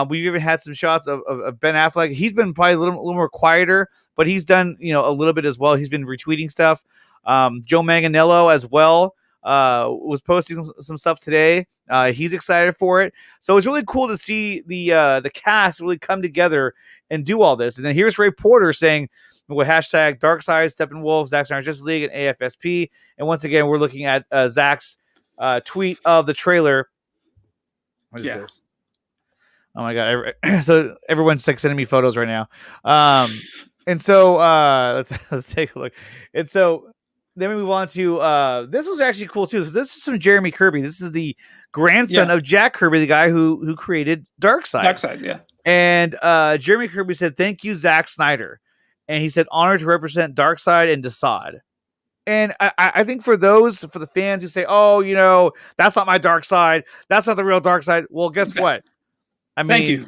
We've even had some shots of Ben Affleck. He's been probably a little more quieter, but he's done, you know, a little bit as well. He's been retweeting stuff. Joe Manganiello as well was posting some stuff today. He's excited for it. So it's really cool to see the cast really come together and do all this. And then here's Ray Porter saying with hashtag Darkseid, Steppenwolf, Zack Snyder Justice League, and AFSP. And once again, we're looking at Zach's tweet of the trailer. What is this? Oh my god! So everyone's like sending me photos right now. And so let's take a look. And so then we move on to this was actually cool too. So this is from Jeremy Kirby. This is the grandson of Jack Kirby, the guy who created Darkseid. Darkseid, yeah. And Jeremy Kirby said, "Thank you, Zack Snyder." And he said, "Honored to represent Darkseid and Desaad." And I think for the fans who say, "Oh, you know, that's not my Darkseid. That's not the real Darkseid." Well, guess what? I mean, thank you.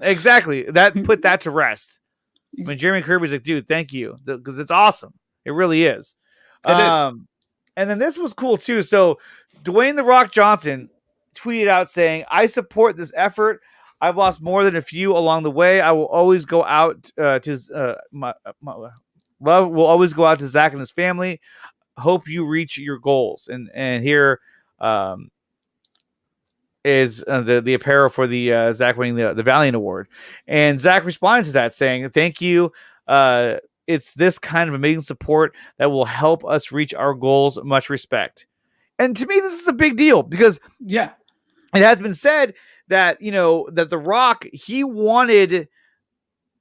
Exactly. That put that to rest. When Jeremy Kirby's like, dude, thank you. Because it's awesome. It really is. It is. And then this was cool too. So Dwayne The Rock Johnson tweeted out saying, I support this effort. I've lost more than a few along the way. I will always go out to my love will always go out to Zach and his family. Hope you reach your goals. And here is the apparel for the Zach winning the Valiant Award. And Zach responded to that saying, thank you. It's this kind of amazing support that will help us reach our goals. Much respect. And to me, this is a big deal because it has been said that, you know, that The Rock, he wanted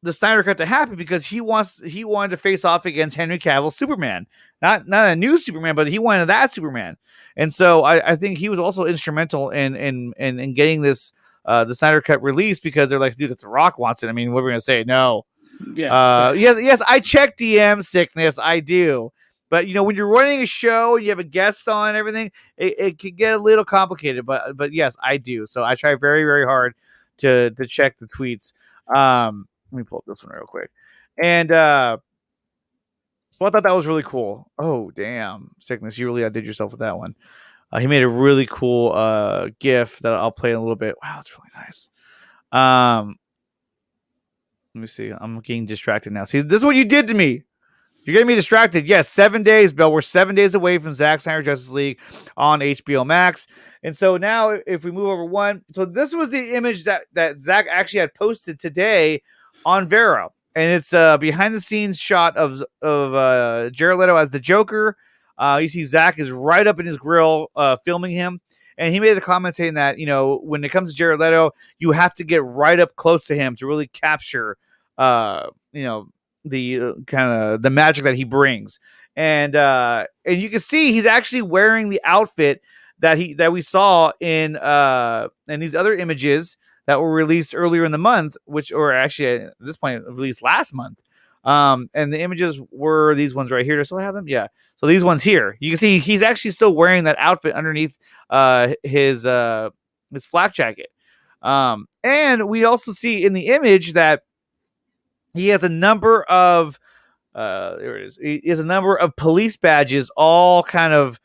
the Snyder Cut to happen because he wanted to face off against Henry Cavill's Superman. Not a new Superman, but he wanted that Superman. And so I think he was also instrumental in getting this the Snyder Cut released because they're like, dude, if The Rock wants it, I mean, what are we gonna say? No. Yes, I check DM sickness, I do. But you know, when you're running a show, you have a guest on and everything, it can get a little complicated. But yes, I do. So I try very, very hard to check the tweets. Let me pull up this one real quick. And so I thought that was really cool. Oh, damn. Sickness, you really outdid yourself with that one. He made a really cool GIF that I'll play in a little bit. Wow, that's really nice. Let me see. I'm getting distracted now. See, this is what you did to me. You're getting me distracted. Yes, 7 days, Bill. We're 7 days away from Zack Snyder Justice League on HBO Max. And so now if we move over one, so this was the image that Zack actually had posted today on Vero. And it's a behind the scenes shot of Jared Leto as the Joker. You see Zach is right up in his grill filming him. And he made the comment saying that, when it comes to Jared Leto, you have to get right up close to him to really capture, the kind of the magic that he brings. And you can see he's actually wearing the outfit that we saw in these other images that were released earlier in the month, or actually at this point released last month. And the images were these ones right here. Do I still have them? Yeah. So these ones here, you can see he's actually still wearing that outfit underneath his flak jacket. And we also see in the image that he has a number of there it is. He has a number of police badges, all kind of,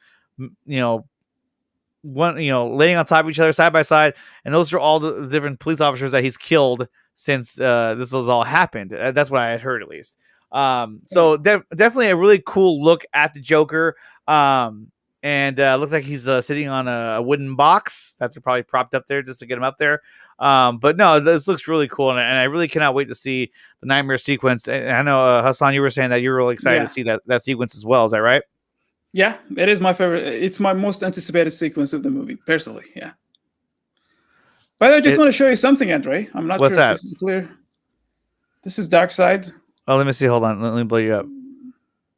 laying on top of each other side by side, and those are all the different police officers that he's killed since this has all happened. That's what I had heard, at least. So definitely a really cool look at the Joker. And looks like he's sitting on a wooden box that's probably propped up there just to get him up there. But no, this looks really cool, and I really cannot wait to see the nightmare sequence. And I know Hassan, you were saying that you're really excited to see that sequence as well. Is that right? Yeah, it is my favorite. It's my most anticipated sequence of the movie, personally. Yeah. By the way, I just want to show you something, Andre. I'm not sure if this is clear. This is Darkseid. Oh, let me see. Hold on. Let me blow you up.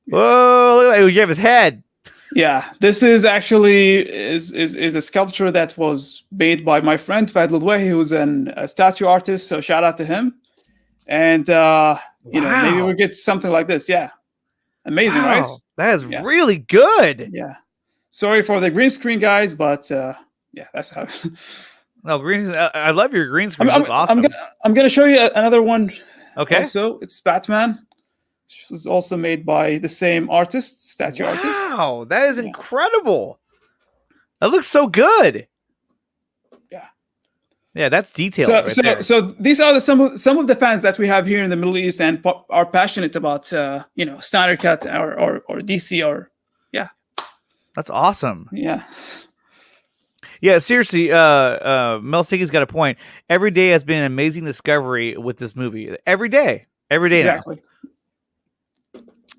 Whoa! Look at that. You have his head. Yeah, this is actually is a sculpture that was made by my friend Fad Ludway, who's a statue artist. So shout out to him. And maybe we'll get something like this. Yeah, amazing, right? That is really good. Yeah. Sorry for the green screen, guys, but that's how. No, green. I love your green screen. That's awesome. I'm gonna show you another one. Okay. Also, it's Batman. It was also made by the same artist, statue artist. Wow, that is incredible. That looks so good. Yeah, that's detailed. So these are some of the fans that we have here in the Middle East and are passionate about, Snyder Cut or DC or That's awesome. Yeah. Yeah, seriously, Mel Siggy's got a point. Every day has been an amazing discovery with this movie. Every day. Exactly. Now.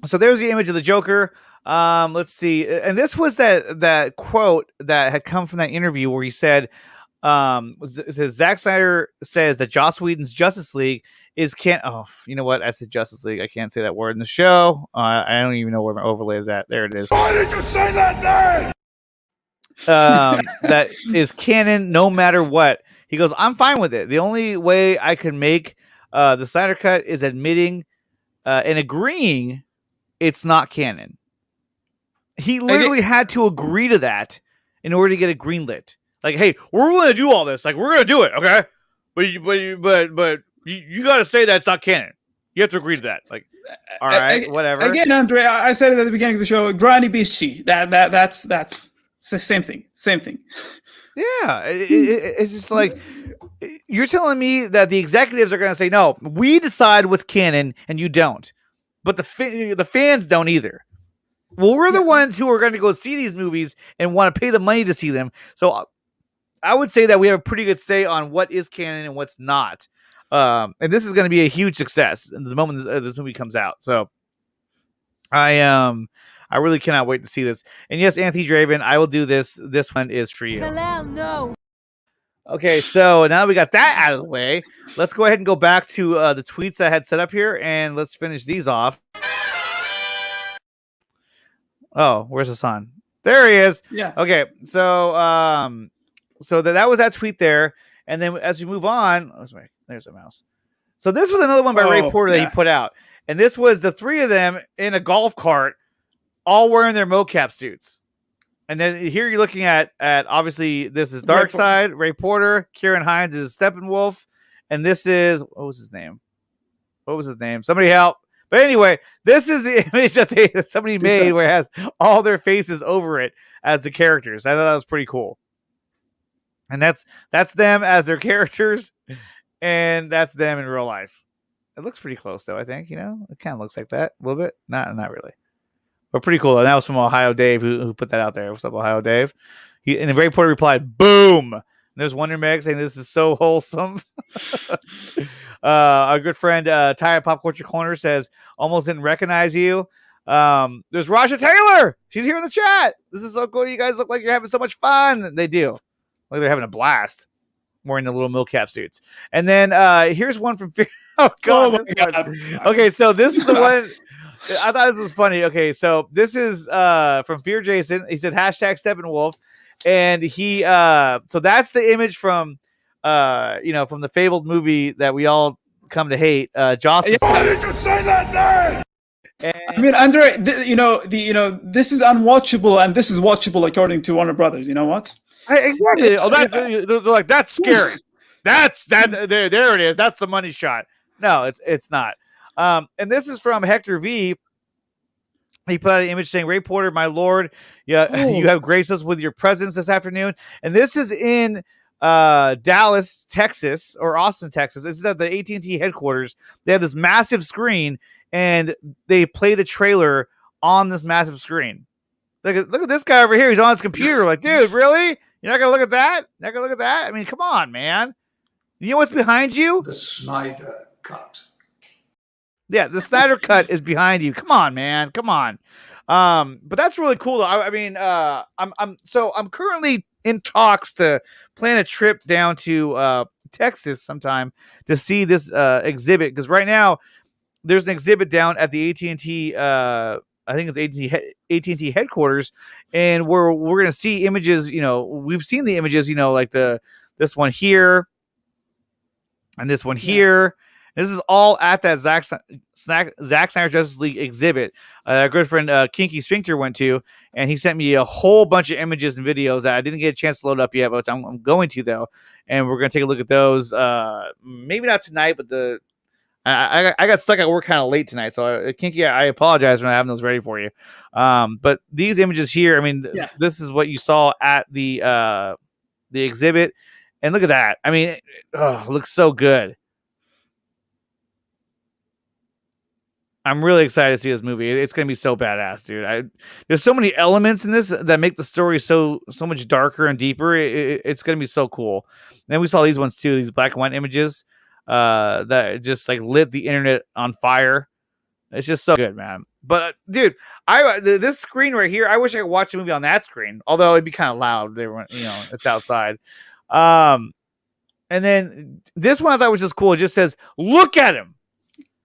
So there's the image of the Joker. Let's see. And this was that quote that had come from that interview where he said, Zack Snyder says that Joss Whedon's Justice League is you know what? I said Justice League. I can't say that word in the show. I don't even know where my overlay is at. There it is. Why did you say that name? That is canon no matter what. He goes, I'm fine with it. The only way I can make the Snyder Cut is admitting and agreeing it's not canon. He literally had to agree to that in order to get it greenlit. Like, hey, we're willing to do all this. Like, we're going to do it, okay? But you got to say that it's not canon. You have to agree to that. Like, all right, whatever. Again, Andre, I said it at the beginning of the show. Granny Beastie. That's it's the same thing. Yeah, it's just like you're telling me that the executives are going to say no. We decide what's canon, and you don't. But the fans don't either. Well, we're the ones who are going to go see these movies and want to pay the money to see them. So I would say that we have a pretty good say on what is canon and what's not. And this is going to be a huge success the moment this movie comes out. So I really cannot wait to see this. And yes, Anthony Draven, I will do this. This one is for you. No. Okay, so now we got that out of the way, let's go ahead and go back to the tweets that I had set up here, and let's finish these off. Oh, where's Hassan? There he is. Yeah. Okay, so that was that tweet there, and then as we move on, there's a mouse. So this was another one by Ray Porter that he put out, and this was the three of them in a golf cart, all wearing their mocap suits. And then here you're looking at obviously this is Darkseid, Ray Porter, Kieran Hines is Steppenwolf, and this is what was his name? Somebody help! But anyway, this is the image that somebody made where it has all their faces over it as the characters. I thought that was pretty cool. And that's them as their characters, and that's them in real life. It looks pretty close though. I think it kind of looks like that a little bit. Not really. But pretty cool. And that was from Ohio Dave who put that out there. What's up, Ohio Dave? And Ray Porter replied, boom. And there's Wonder Meg saying this is so wholesome. Our good friend Ty at Pop Culture Corner says, almost didn't recognize you. There's Rasha Taylor. She's here in the chat. This is so cool. You guys look like you're having so much fun. They do. Like they're having a blast wearing the little milk cap suits. And then here's one from oh god. Okay, so this is the one I thought this was funny. Okay, so this is from Fear Jason. He said hashtag Steppenwolf. And he so that's the image from from the fabled movie that we all come to hate. Jocelyn. Why did you say that name? I mean, Andre, this is unwatchable, and this is watchable according to Warner Brothers. You know what? Exactly. Oh, they're like, that's scary. There it is. That's the money shot. No, it's not. And this is from Hector V. He put out an image saying, "Ray Porter, my lord, yeah, you have graced us with your presence this afternoon." And this is in Dallas, Texas, or Austin, Texas. This is at the AT&T headquarters. They have this massive screen, and they play the trailer on this massive screen. Look at this guy over here. He's on his computer. Like, dude, really? You're not gonna look at that? Not gonna look at that? I mean, come on, man. You know what's behind you? The Snyder Cut. Yeah, the Snyder Cut is behind you. Come on, man. Come on. But that's really cool. Though. I mean, I'm currently in talks to plan a trip down to Texas sometime to see this exhibit, because right now there's an exhibit down at the AT&T. I think it's AT&T headquarters, and we're gonna see images. We've seen the images. Like this one here, and this one here. This is all at that Zack Snyder Justice League exhibit. Our good friend Kinky Sphincter went to, and he sent me a whole bunch of images and videos that I didn't get a chance to load up yet, but I'm going to, though. And we're going to take a look at those. Maybe not tonight, but I got stuck at work kind of late tonight. So Kinky, I apologize for not having those ready for you. But these images here, I mean, this is what you saw at the exhibit. And look at that. I mean, it looks so good. I'm really excited to see this movie. It's going to be so badass, dude. There's so many elements in this that make the story so much darker and deeper. It's going to be so cool. And then we saw these ones too, these black and white images that just like lit the internet on fire. It's just so good, man. But dude, this screen right here, I wish I could watch the movie on that screen. Although it'd be kind of loud. It's outside. And then this one I thought was just cool. It just says, "Look at him."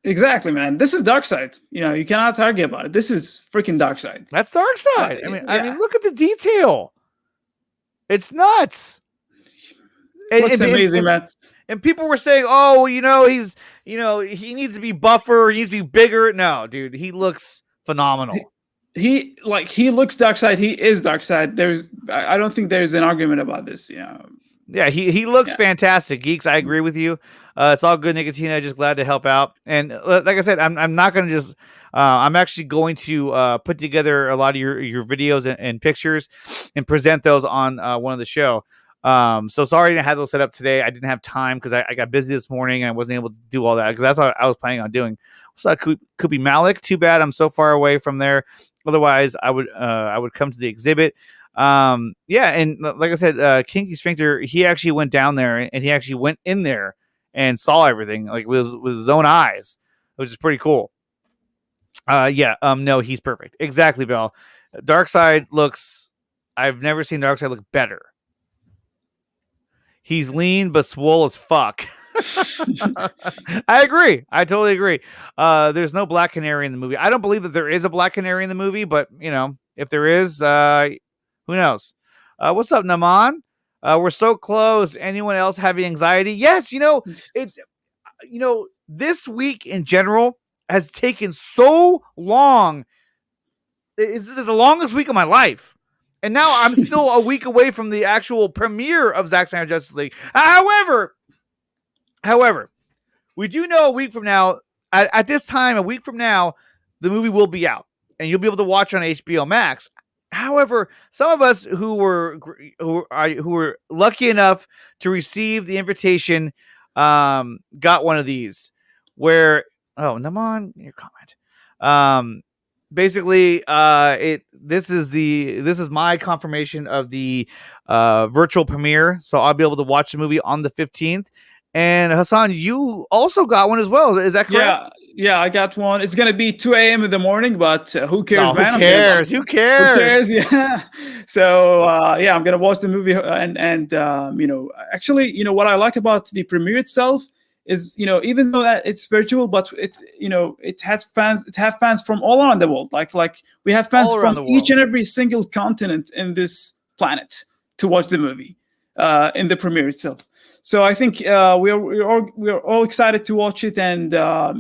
Exactly, man. This is Darkseid. You cannot argue about it. This is freaking Darkseid. That's Darkseid. I mean, look at the detail. It's nuts. Looks amazing, man. And people were saying, "Oh, he's, he needs to be buffer. He needs to be bigger." No, dude, he looks phenomenal. He looks Darkseid. He is Darkseid. I don't think there's an argument about this. Yeah, he looks fantastic. Geeks, I agree with you. It's all good, Nicotina. Just glad to help out. And like I said, I'm not going to just. I'm actually going to put together a lot of your videos and pictures and present those on one of the show. So sorry I didn't have those set up today. I didn't have time because I got busy this morning and I wasn't able to do all that, because that's what I was planning on doing. So I could be Malik. Too bad I'm so far away from there. Otherwise, I would come to the exhibit. And like I said, Kinky Sphincter, he actually went down there and he actually went in there and saw everything like with his own eyes, which is pretty cool. No, he's perfect. Exactly, Bill. Darkseid looks, I've never seen Darkseid look better. He's lean but swole as fuck. I agree. I totally agree. There's no Black Canary in the movie. I don't believe that there is a Black Canary in the movie, but if there is, who knows? What's up, Naman? We're so close. Anyone else having anxiety? Yes, it's this week in general has taken so long. It's the longest week of my life. And now I'm still a week away from the actual premiere of Zack Snyder Justice League. However, we do know a week from now, at this time, a week from now, the movie will be out and you'll be able to watch on HBO Max. However, some of us who were lucky enough to receive the invitation got one of these. Where Naman, your comment. Basically, this is my confirmation of the virtual premiere, so I'll be able to watch the movie on the 15th. And Hassan, you also got one as well. Is that correct? Yeah, I got one. It's gonna be 2 a.m. in the morning, but who cares, No, man? who cares? Who cares? Who cares? Yeah. So yeah, I'm gonna watch the movie, and actually, what I like about the premiere itself is, even though that it's virtual, but it has fans. It have fans from all around the world. Like we have fans All around from the each world. and every single continent in this planet to watch the movie in the premiere itself. So I think we're all excited to watch it, and I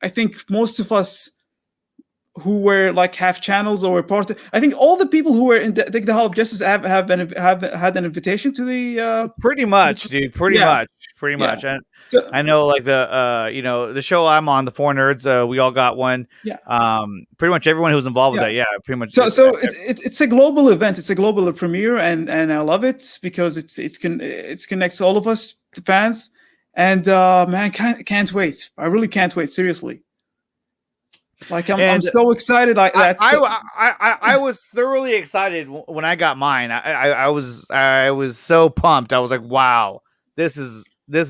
think most of us who were like have channels or were part of, I think all the people who were in the Hall of Justice have had an invitation to the Pretty much, dude. Pretty yeah, much. And so I know, like the show I'm on, the Four Nerds. We all got one. yeah. Pretty much everyone who was involved with that. Yeah, pretty much. So it's a global event. It's a global premiere, and I love it because it connects all of us, the fans, and man, can't wait. I really can't wait. Seriously. Like I'm so excited. I was thoroughly excited when I got mine. I was so pumped. I was like, wow, this is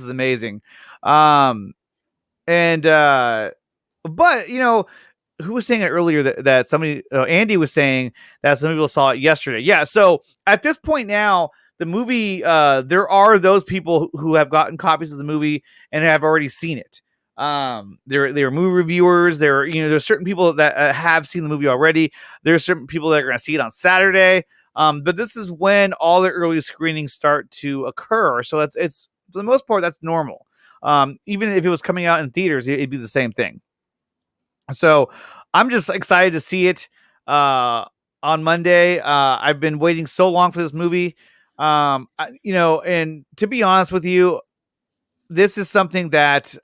amazing. But who was saying it earlier that somebody, Andy was saying that some people saw it yesterday. Yeah. So at this point now, the movie, there are those people who have gotten copies of the movie and have already seen it. They're movie reviewers. There's certain people that have seen the movie already. There's certain people that are going to see it on Saturday. But this is when all the early screenings start to occur. So it's for the most part, that's normal. Even if it was coming out in theaters, it'd be the same thing. So I'm just excited to see it on Monday. I've been waiting so long for this movie. And to be honest with you, this is something that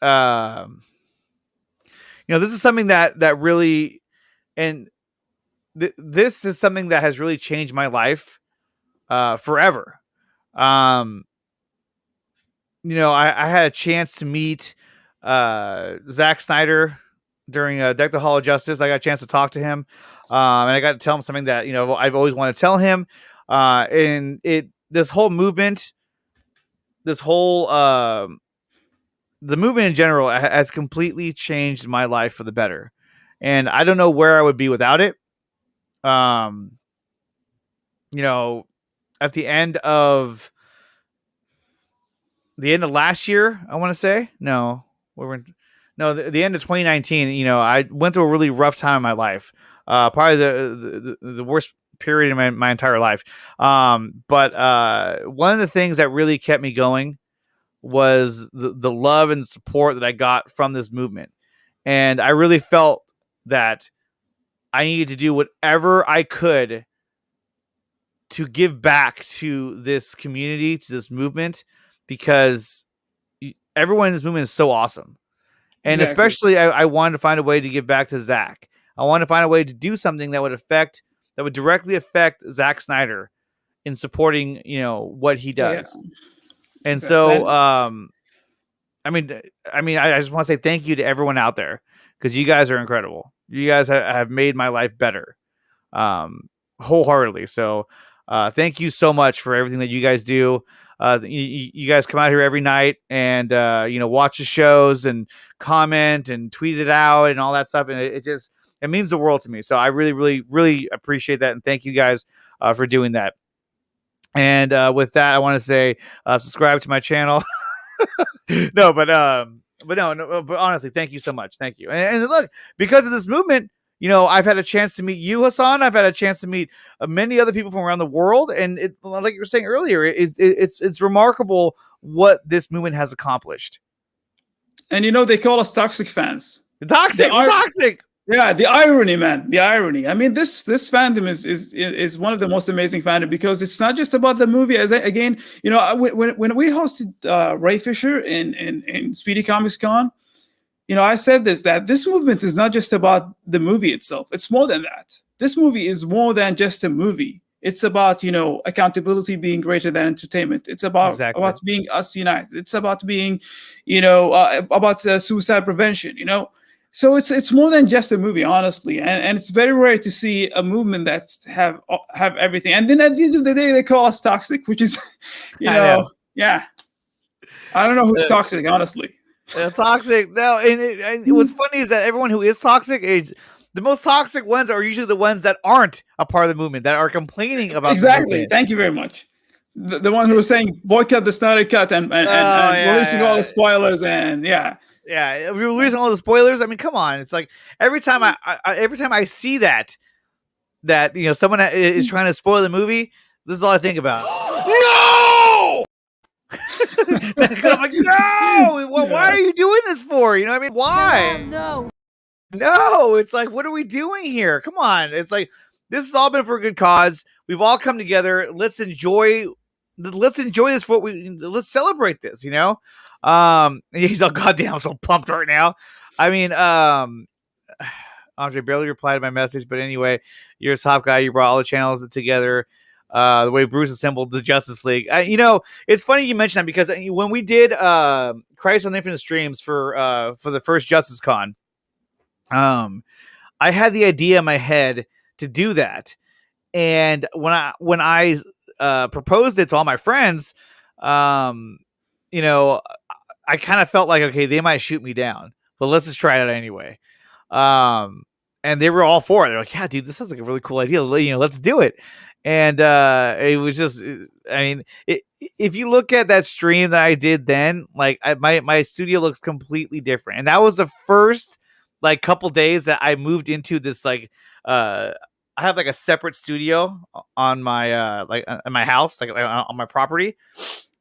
this is something that really, and this is something that has really changed my life forever. I had a chance to meet Zack Snyder during Deck the Hall of Justice. I got a chance to talk to him, and I got to tell him something that I've always wanted to tell him. And this whole movement, the movement in general has completely changed my life for the better. And I don't know where I would be without it. At the end of last year, I want to say, the end of 2019, I went through a really rough time in my life. Probably the worst period in my entire life. But one of the things that really kept me going was the love and support that I got from this movement. And I really felt that I needed to do whatever I could to give back to this community, to this movement, because everyone in this movement is so awesome. And exactly. Especially I wanted to find a way to give back to Zack. I wanted to find a way to do something that would directly affect Zack Snyder in supporting, what he does. Yeah. And so, I just want to say thank you to everyone out there, because you guys are incredible. You guys have made my life better, wholeheartedly. So, thank you so much for everything that you guys do. You guys come out here every night and, watch the shows and comment and tweet it out and all that stuff. And it means the world to me. So I really, really, really appreciate that. And thank you guys for doing that. And with that, I want to say subscribe to my channel. But honestly, thank you so much. Thank you. And look, because of this movement, I've had a chance to meet you, Hassan. I've had a chance to meet many other people from around the world. And like you were saying earlier, it's remarkable what this movement has accomplished. And they call us toxic fans. Toxic. Yeah, the irony, man. The irony. I mean, this fandom is one of the most amazing fandom, because it's not just about the movie. When we hosted Ray Fisher in Speedy Comics Con, I said that this movement is not just about the movie itself. It's more than that. This movie is more than just a movie. It's about accountability being greater than entertainment. It's about being us united. It's about being about suicide prevention. So it's more than just a movie, honestly, and it's very rare to see a movement that have everything. And then at the end of the day, they call us toxic, which is, yeah. I don't know who's toxic, honestly. Toxic. No, and what's funny is that everyone who is toxic is the most toxic ones are usually the ones that aren't a part of the movement, that are complaining about Exactly. the movement. Thank you very much. The one who was saying boycott the Snyder Cut and releasing all the spoilers and releasing all the spoilers. I mean, come on. It's like every time I see that someone is trying to spoil the movie, this is all I think about. No. I'm like, no. Why are you doing this for? You know what I mean? Why? No. It's like, what are we doing here? Come on. It's like this has all been for a good cause. We've all come together. Let's enjoy this. Let's celebrate this. He's all goddamn so pumped right now. I mean, Andre barely replied to my message, but anyway, you're a top guy. You brought all the channels together. The way Bruce assembled the Justice League. It's funny you mentioned that because when we did Crisis on Infinite Streams for the first Justice Con, I had the idea in my head to do that, and when I proposed it to all my friends, I kind of felt like, okay, they might shoot me down, but let's just try it out anyway. And they were all for it. They're like, yeah, dude, this sounds like a really cool idea. Let's do it. And it was just, if you look at that stream that I did then, like my studio looks completely different. And that was the first like couple days that I moved into this, like, I have like a separate studio on my, in my house, like on my property.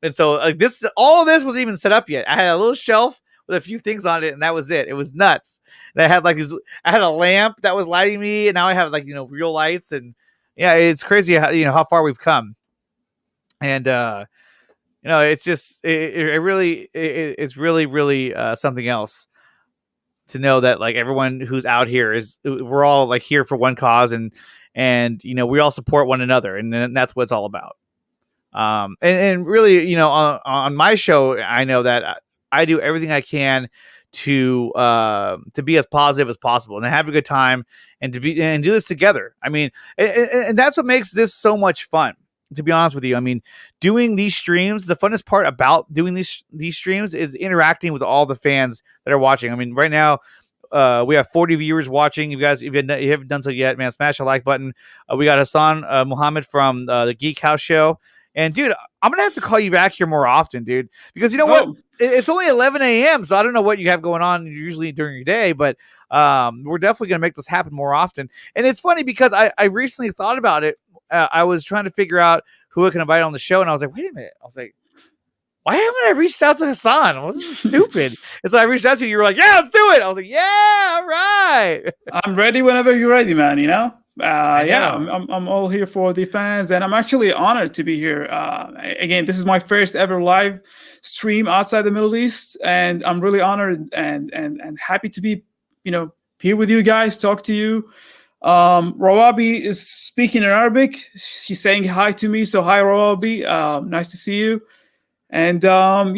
And so like all of this wasn't even set up yet. I had a little shelf with a few things on it, and that was it. It was nuts. And I had I had a lamp that was lighting me, and now I have like, real lights, and yeah, it's crazy how far we've come. And it's just it's really something else to know that like everyone who's out here we're all like here for one cause, and we all support one another, and that's what it's all about. And really, on my show, I know that I do everything I can to be as positive as possible and have a good time and do this together. I mean, and that's what makes this so much fun, to be honest with you. I mean, doing these streams, the funnest part about doing these streams is interacting with all the fans that are watching. I mean, right now, we have 40 viewers watching. You guys, if you haven't done so yet, man, smash the like button. We got Hassan Muhammad from the Geek House show. And dude, I'm gonna have to call you back here more often, dude, because you know what? It's only 11 a.m., so I don't know what you have going on usually during your day, but we're definitely gonna make this happen more often. And it's funny because I recently thought about it. I was trying to figure out who I can invite on the show, and I was like, wait a minute. I was like, why haven't I reached out to Hassan? Well, this is stupid. And so I reached out to you. You were like, yeah, let's do it. I was like, yeah, all right. I'm ready whenever you're ready, man. I'm all here for the fans, and I'm actually honored to be here. Again, this is my first ever live stream outside the Middle East, and I'm really honored and happy to be, here with you guys, talk to you. Rawabi is speaking in Arabic. She's saying hi to me, so hi, Rawabi. Nice to see you. And I'm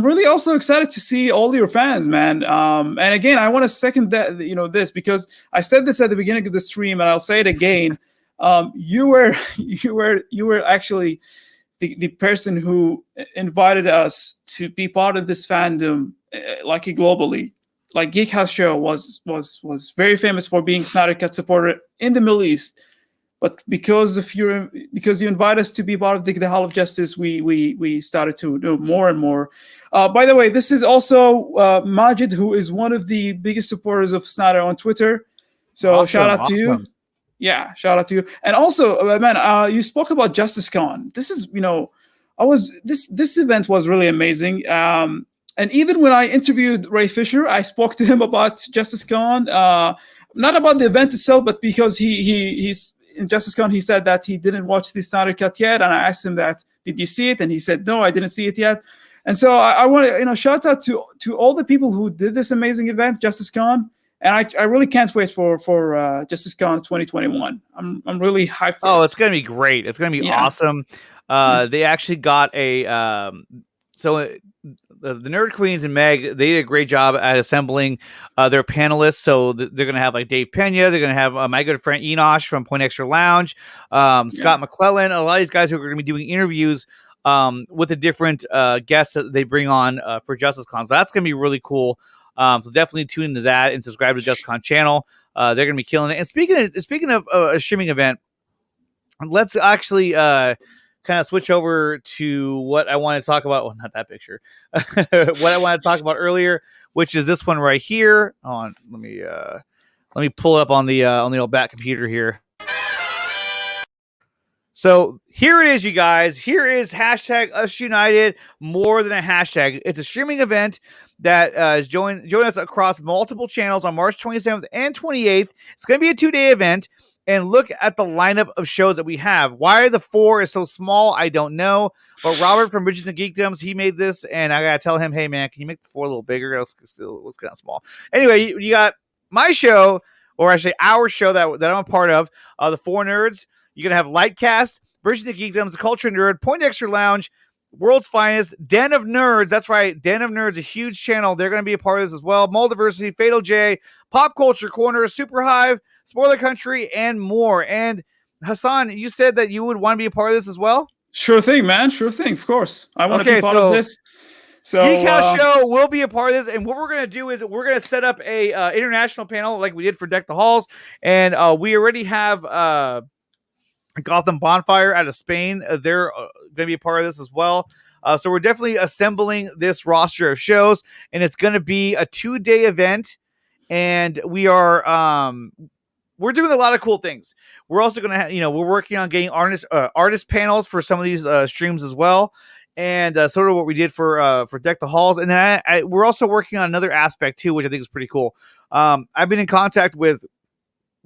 really also excited to see all your fans, man. And again, I want to second that, this, because I said this at the beginning of the stream, and I'll say it again. You were actually the person who invited us to be part of this fandom, like globally. Like Geek House Show was very famous for being Snyder Cut supporter in the Middle East. But because you invite us to be part of the Hall of Justice, we started to do more and more. By the way, this is also Majid, who is one of the biggest supporters of Snyder on Twitter. So awesome, shout out to you. Yeah, shout out to you. And also, man, you spoke about Justice Con. This is, this event was really amazing. And even when I interviewed Ray Fisher, I spoke to him about Justice Con, not about the event itself, but because he's in Justice Con, he said that he didn't watch the Snyder Cut yet, and I asked him that, did you see it? And he said, no, I didn't see it yet. And so I want to, shout out to all the people who did this amazing event, Justice Con, and I really can't wait for Justice Con 2021. I'm really hyped for it. It's gonna be great. It's gonna be awesome. They actually got a the Nerd Queens and Meg, they did a great job at assembling their panelists. So they're going to have like Dave Pena. They're going to have my good friend Enosh from Point Extra Lounge, Scott McClellan, a lot of these guys who are going to be doing interviews with the different guests that they bring on for JusticeCon. So that's going to be really cool. So definitely tune into that and subscribe to JusticeCon channel. They're going to be killing it. And speaking of a streaming event, let's actually kind of switch over to what I want to talk about. Well, not that picture. What I want to talk about earlier, which is this one right here. Hold on, let me pull it up on the old back computer here. So here it is, you guys. Here is hashtag Us United, more than a hashtag. It's a streaming event that is join us across multiple channels on March 27th and 28th. It's going to be a 2-day event. And look at the lineup of shows that we have. Why the 4 is so small, I don't know. But Robert from Bridges and Geekdoms, he made this, and I gotta tell him, hey man, can you make the 4 a little bigger? It looks kind of small. Anyway, you got my show, or actually our show that I'm a part of, the 4 Nerds. You're gonna have Lightcast, Bridges and Geekdoms, The Culture Nerd, Poindexter Lounge, World's Finest, Den of Nerds. That's right, Den of Nerds, a huge channel. They're gonna be a part of this as well. Multiversity, Fatal J, Pop Culture Corner, Super Hive, Spoiler Country, and more. And Hassan, you said that you would want to be a part of this as well? Sure thing, man. Sure thing. Of course. I want to be part of this. So Geek House Show will be a part of this. And what we're going to do is we're going to set up a international panel like we did for Deck the Halls. And we already have Gotham Bonfire out of Spain. They're going to be a part of this as well. So we're definitely assembling this roster of shows. And it's going to be a 2-day event. And we are... we're doing a lot of cool things. We're also going to we're working on getting artist panels for some of these streams as well. And sort of what we did for Deck the Halls. And then we're also working on another aspect too, which I think is pretty cool. I've been in contact with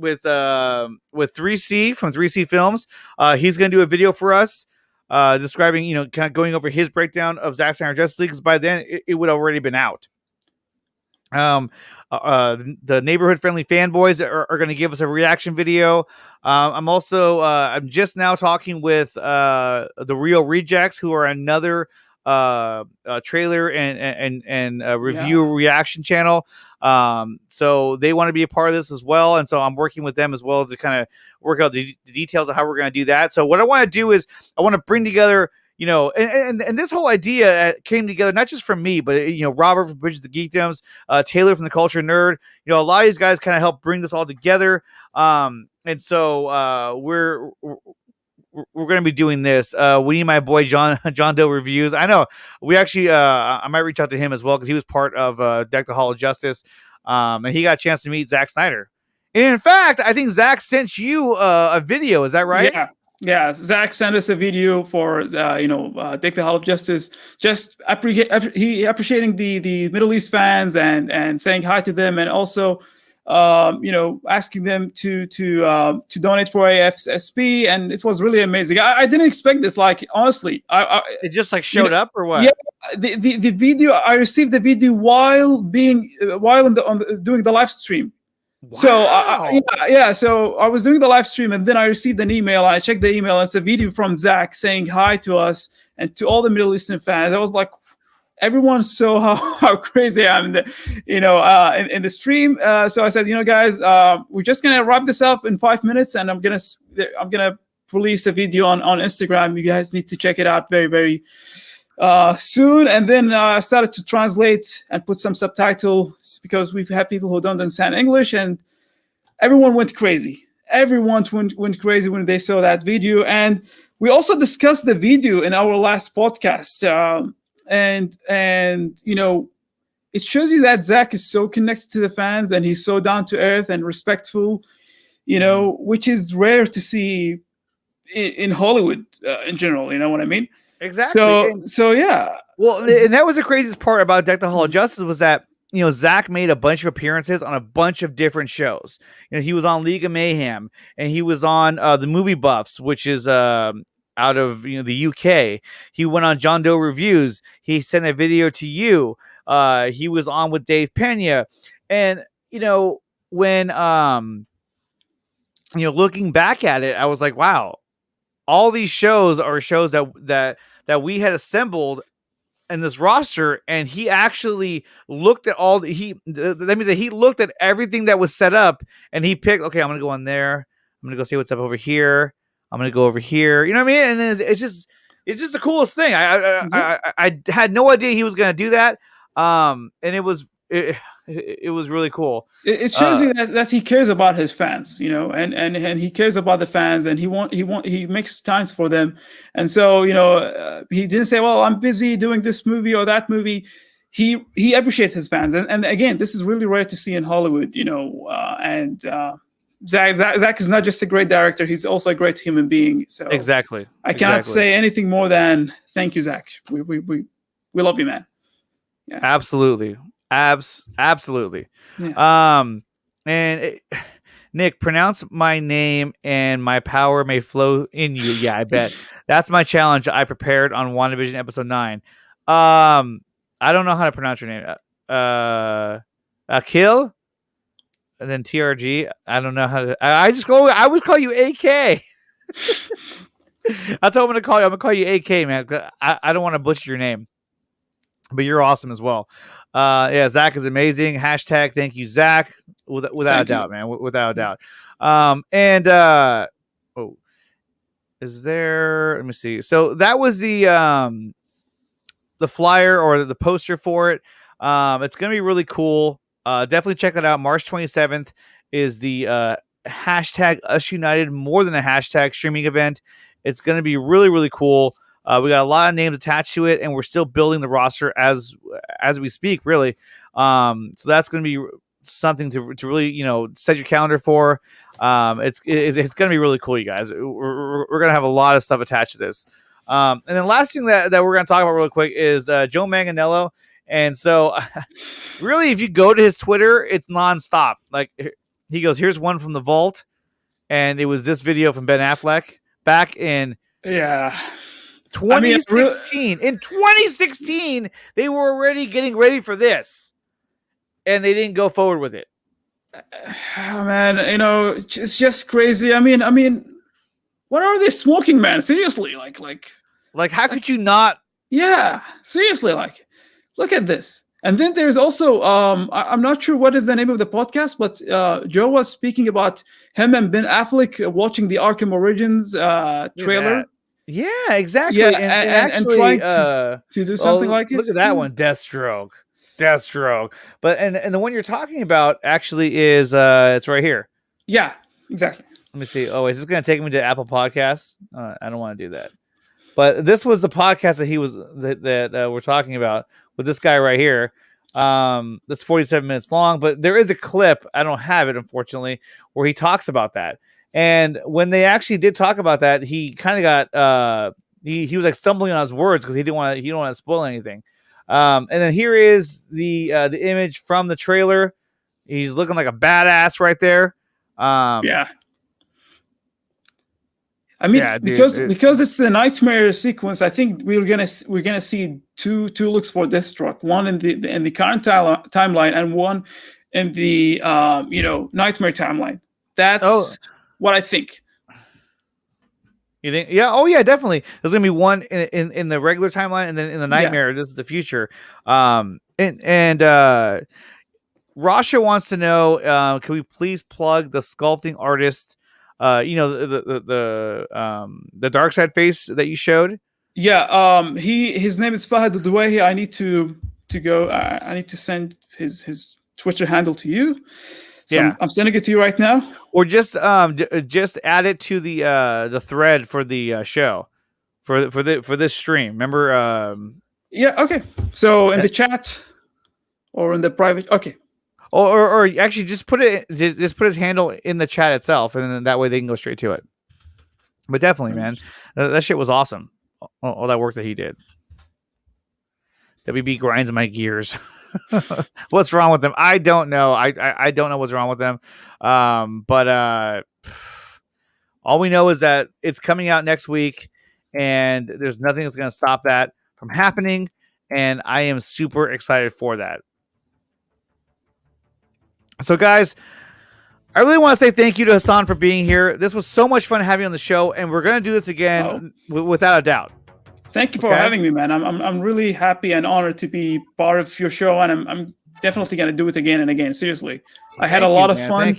3C from 3C Films. He's going to do a video for us describing, kind of going over his breakdown of Zack Snyder Justice League, because by then it would have already been out. The neighborhood friendly fanboys are going to give us a reaction video. I'm also I'm just now talking with the Real Rejects, who are another trailer and review reaction channel. So they want to be a part of this as well, and so I'm working with them as well to kind of work out the details of how we're going to do that. So what I want to do is I want to bring together, and this whole idea came together not just from me, but Robert from Bridges the Geekdoms, Taylor from the Culture Nerd. A lot of these guys kind of helped bring this all together. And so we're going to be doing this. We need my boy John Doe Reviews. I know we actually I might reach out to him as well, because he was part of Deck the Hall of Justice, and he got a chance to meet Zack Snyder. And in fact, I think Zack sent you a video. Is that right? Yeah, Zack sent us a video for Deck the Hall of Justice, just appreciating the Middle East fans and saying hi to them, and also asking them to donate for AFSP, and it was really amazing. I didn't expect this. Like, honestly, it just showed up, or what? Yeah, the video, I received the video while doing the live stream. Wow. So so I was doing the live stream, and then I received an email. I checked the email, and it's a video from Zack saying hi to us and to all the Middle Eastern fans. I was like, everyone saw how crazy I am in the stream. So I said, guys, we're just gonna wrap this up in 5 minutes, and I'm gonna release a video on Instagram. You guys need to check it out very, very soon. And then I started to translate and put some subtitles, because we have people who don't understand English, and everyone went crazy. Everyone went crazy when they saw that video. And we also discussed the video in our last podcast. And it shows you that Zack is so connected to the fans, and he's so down to earth and respectful, which is rare to see in Hollywood in general. You know what I mean? Exactly. So yeah. Well, and that was the craziest part about Deck the Hall of Justice, was that Zack made a bunch of appearances on a bunch of different shows. He was on League of Mayhem, and he was on the Movie Buffs, which is out of the UK. He went on John Doe Reviews. He sent a video to you. He was on with Dave Pena, and when looking back at it, I was like, wow, all these shows are shows that we had assembled in this roster, and he actually looked at that means that he looked at everything that was set up, and he picked, okay, I'm gonna go on there, I'm gonna go see what's up over here, I'm gonna go over here, you know what I mean? And then it's just It's just the coolest thing. I had no idea he was going to do that. And it was really cool. It shows you that he cares about his fans, you know, and he cares about the fans, and he makes times for them. And so, you know, he didn't say, well, I'm busy doing this movie or that movie. He appreciates his fans, and again, this is really rare to see in Hollywood, you know. And Zach is not just a great director; he's also a great human being. So exactly, I cannot say anything more than thank you, Zach. We love you, man. Yeah. Absolutely, absolutely. Yeah. Nick, pronounce my name and my power may flow in you. Yeah, I bet. That's my challenge I prepared on WandaVision episode 9. I don't know how to pronounce your name. Akil, and then TRG. I don't know how to. I would call you AK. That's what I'm gonna call you. I'm gonna call you AK, man. I don't want to butcher your name, but you're awesome as well. Yeah, Zach is amazing. Hashtag thank you, Zach. Without a doubt, man. Without a doubt. Is there? Let me see. So that was the flyer or the poster for it. It's gonna be really cool. Definitely check it out. March 27th is the hashtag Us United, more than a hashtag streaming event. It's gonna be really, really cool. We got a lot of names attached to it, and we're still building the roster as we speak, really. So that's going to be something to really, you know, set your calendar for. It's going to be really cool, you guys. We're going to have a lot of stuff attached to this. And then last thing that we're going to talk about real quick is Joe Manganiello. And so, really, if you go to his Twitter, it's nonstop. Like, he goes, here's one from the vault, and it was this video from Ben Affleck back in 2016. In 2016, they were already getting ready for this, and they didn't go forward with it. Oh, man, you know, it's just crazy. I mean, what are they smoking, man? Seriously, like, how could you not? Yeah, seriously, like, look at this. And then there's also, I'm not sure what is the name of the podcast, but Joe was speaking about him and Ben Affleck watching the Arkham Origins trailer. Yeah, exactly. Yeah, and actually, trying to do something like it. Look at that one, Deathstroke. But and the one you're talking about actually is it's right here. Yeah, exactly. Let me see. Oh, is this going to take me to Apple Podcasts? I don't want to do that. But this was the podcast that he was that we're talking about with this guy right here. That's 47 minutes long, but there is a clip. I don't have it, unfortunately, where he talks about that. And when they actually did talk about that, he kind of got he was like stumbling on his words because he didn't want to spoil anything. And then here is the image from the trailer. He's looking like a badass right there. Yeah. I mean, yeah, because it's the nightmare sequence, I think we're gonna see two looks for Deathstroke. One in the current timeline, and one in the nightmare timeline. That's what I think. You think? Yeah. Oh, yeah. Definitely. There's gonna be one in the regular timeline, and then in the nightmare. Yeah. This is the future. And Rasha wants to know, can we please plug the sculpting artist? The dark side face that you showed. Yeah. His name is Fahad Duwaihi. I need to go. I need to send his Twitter handle to you. So yeah, I'm sending it to you right now. Or just add it to the thread for the show for this stream. Remember? Yeah. Okay. So in the chat or in the private. Okay. Or actually just put his handle in the chat itself, and then that way they can go straight to it. But definitely, man, that shit was awesome. All that work that he did. WB grinds my gears. What's wrong with them? I don't know. I don't know what's wrong with them. But all we know is that it's coming out next week, and there's nothing that's going to stop that from happening. And I am super excited for that. So, guys, I really want to say thank you to Hassan for being here. This was so much fun having you on the show, and we're going to do this again without a doubt. Thank you for having me, man. I'm really happy and honored to be part of your show, and I'm definitely going to do it again and again. Seriously, I had a lot of fun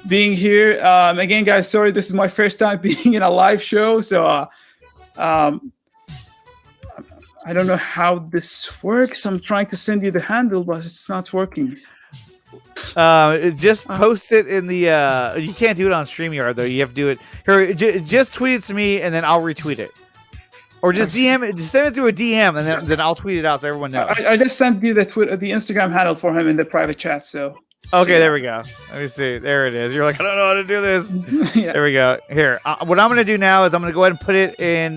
being here. Again, guys, sorry, this is my first time being in a live show, so I don't know how this works. I'm trying to send you the handle, but it's not working. Just post it in the. You can't do it on StreamYard though. You have to do it here. Just tweet it to me, and then I'll retweet it. Or just DM it. Just send it through a DM, and then I'll tweet it out so everyone knows. I just sent you the Instagram handle for him in the private chat. So. Okay, there we go. Let me see. There it is. You're like, I don't know how to do this. Yeah. There we go. Here, what I'm going to do now is I'm going to go ahead and put it in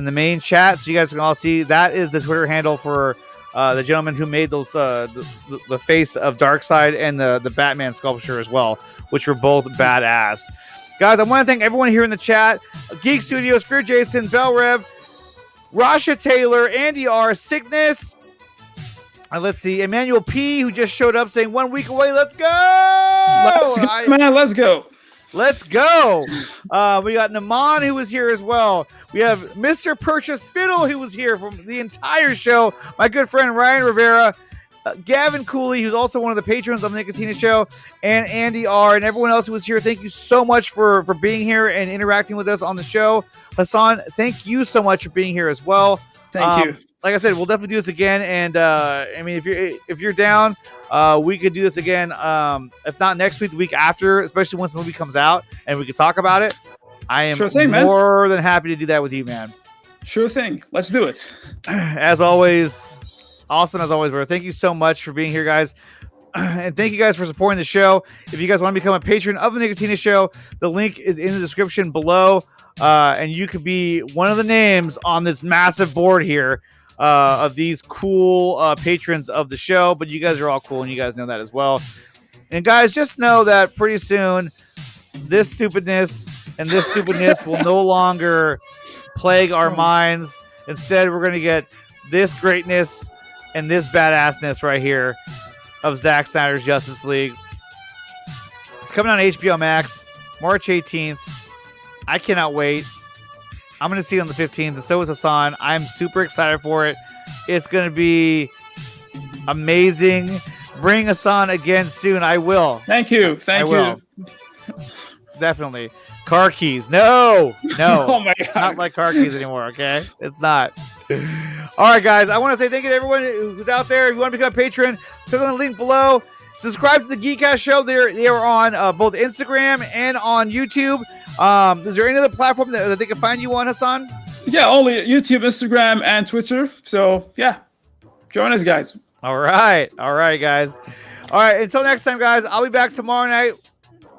the main chat so you guys can all see. That is the Twitter handle for the gentleman who made those the face of Darkseid and the Batman sculpture as well, which were both badass. Guys, I want to thank everyone here in the chat. Geek Studios, Fear Jason, Bell Rev, Rasha Taylor, Andy R, Sickness. Let's see, Emmanuel P, who just showed up saying 1 week away. Let's go! Man, let's go. Let's go. We got Naman, who was here as well. We have Mr. Purchase Fiddle, who was here from the entire show. My good friend Ryan Rivera. Gavin Cooley, who's also one of the patrons of the Nicotina Show. And Andy R. And everyone else who was here. Thank you so much for being here and interacting with us on the show. Hassan, thank you so much for being here as well. Thank you. Like I said, we'll definitely do this again, and I mean, if you're down, we could do this again. If not next week, the week after, especially once the movie comes out, and we could talk about it. I am more than happy to do that with you, man. Sure thing. Let's do it. As always, awesome as always, bro. Thank you so much for being here, guys. And thank you guys for supporting the show. If you guys want to become a patron of the Nicotina Show, the link is in the description below. And you could be one of the names on this massive board here of these cool patrons of the show. But you guys are all cool, and you guys know that as well. And guys, just know that pretty soon, this stupidness and this stupidness will no longer plague our minds. Instead, we're going to get this greatness and this badassness right here of Zack Snyder's Justice League. It's coming on HBO Max, March 18th. I cannot wait. I'm going to see it on the 15th, and so is Hassan. I'm super excited for it. It's going to be amazing. Bring Hassan again soon. I will. Thank you. Thank you. Definitely. Car keys. No. Oh my God. Not like car keys anymore, okay? It's not. All right, guys. I want to say thank you to everyone who's out there. If you want to become a patron, click on the link below. Subscribe to the Geekcast Show. They are on both Instagram and on YouTube. Is there any other platform that they can find you on, Hassan? Yeah, only YouTube, Instagram, and Twitter. So, yeah. Join us, guys. All right, guys. All right, until next time, guys. I'll be back tomorrow night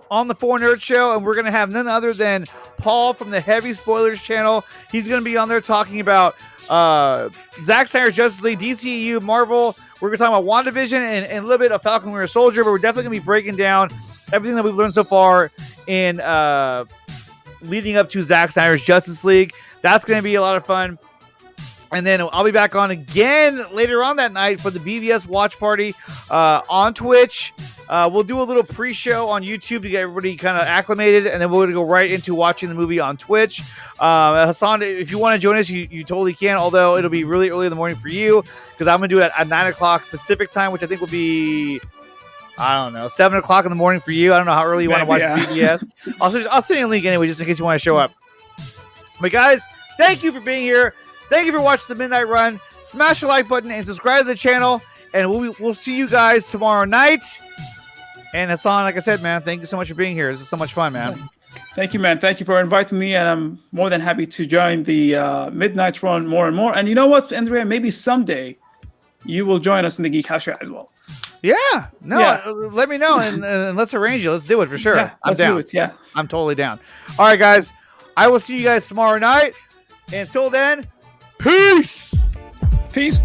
on the 4 Nerd Show, and we're going to have none other than Paul from the Heavy Spoilers channel. He's going to be on there talking about Zack Snyder's Justice League, DCEU, Marvel. We're going to talk about WandaVision and a little bit of Falcon Winter Soldier, but we're definitely going to be breaking down everything that we've learned so far in leading up to Zack Snyder's Justice League. That's going to be a lot of fun. And then I'll be back on again later on that night for the BVS watch party on Twitch. We'll do a little pre-show on YouTube to get everybody kind of acclimated, and then we're going to go right into watching the movie on Twitch. Hassan, if you want to join us, you totally can, although it'll be really early in the morning for you, because I'm going to do it at 9 o'clock Pacific time, which I think will be, I don't know, 7 o'clock in the morning for you. I don't know how early you want to watch BVS. I'll send you a link anyway, just in case you want to show up. But guys, thank you for being here. Thank you for watching the Midnight Run. Smash the like button and subscribe to the channel. And we'll see you guys tomorrow night. And Hassan, like I said, man, thank you so much for being here. This is so much fun, man. Thank you, man. Thank you for inviting me. And I'm more than happy to join the Midnight Run more and more. And you know what, Andrea? Maybe someday you will join us in the Geek House Show as well. Yeah. Let me know and let's arrange it. Let's do it for sure. Yeah, I'm down. Do it. Yeah. I'm totally down. All right, guys. I will see you guys tomorrow night. Until then, peace. Peace.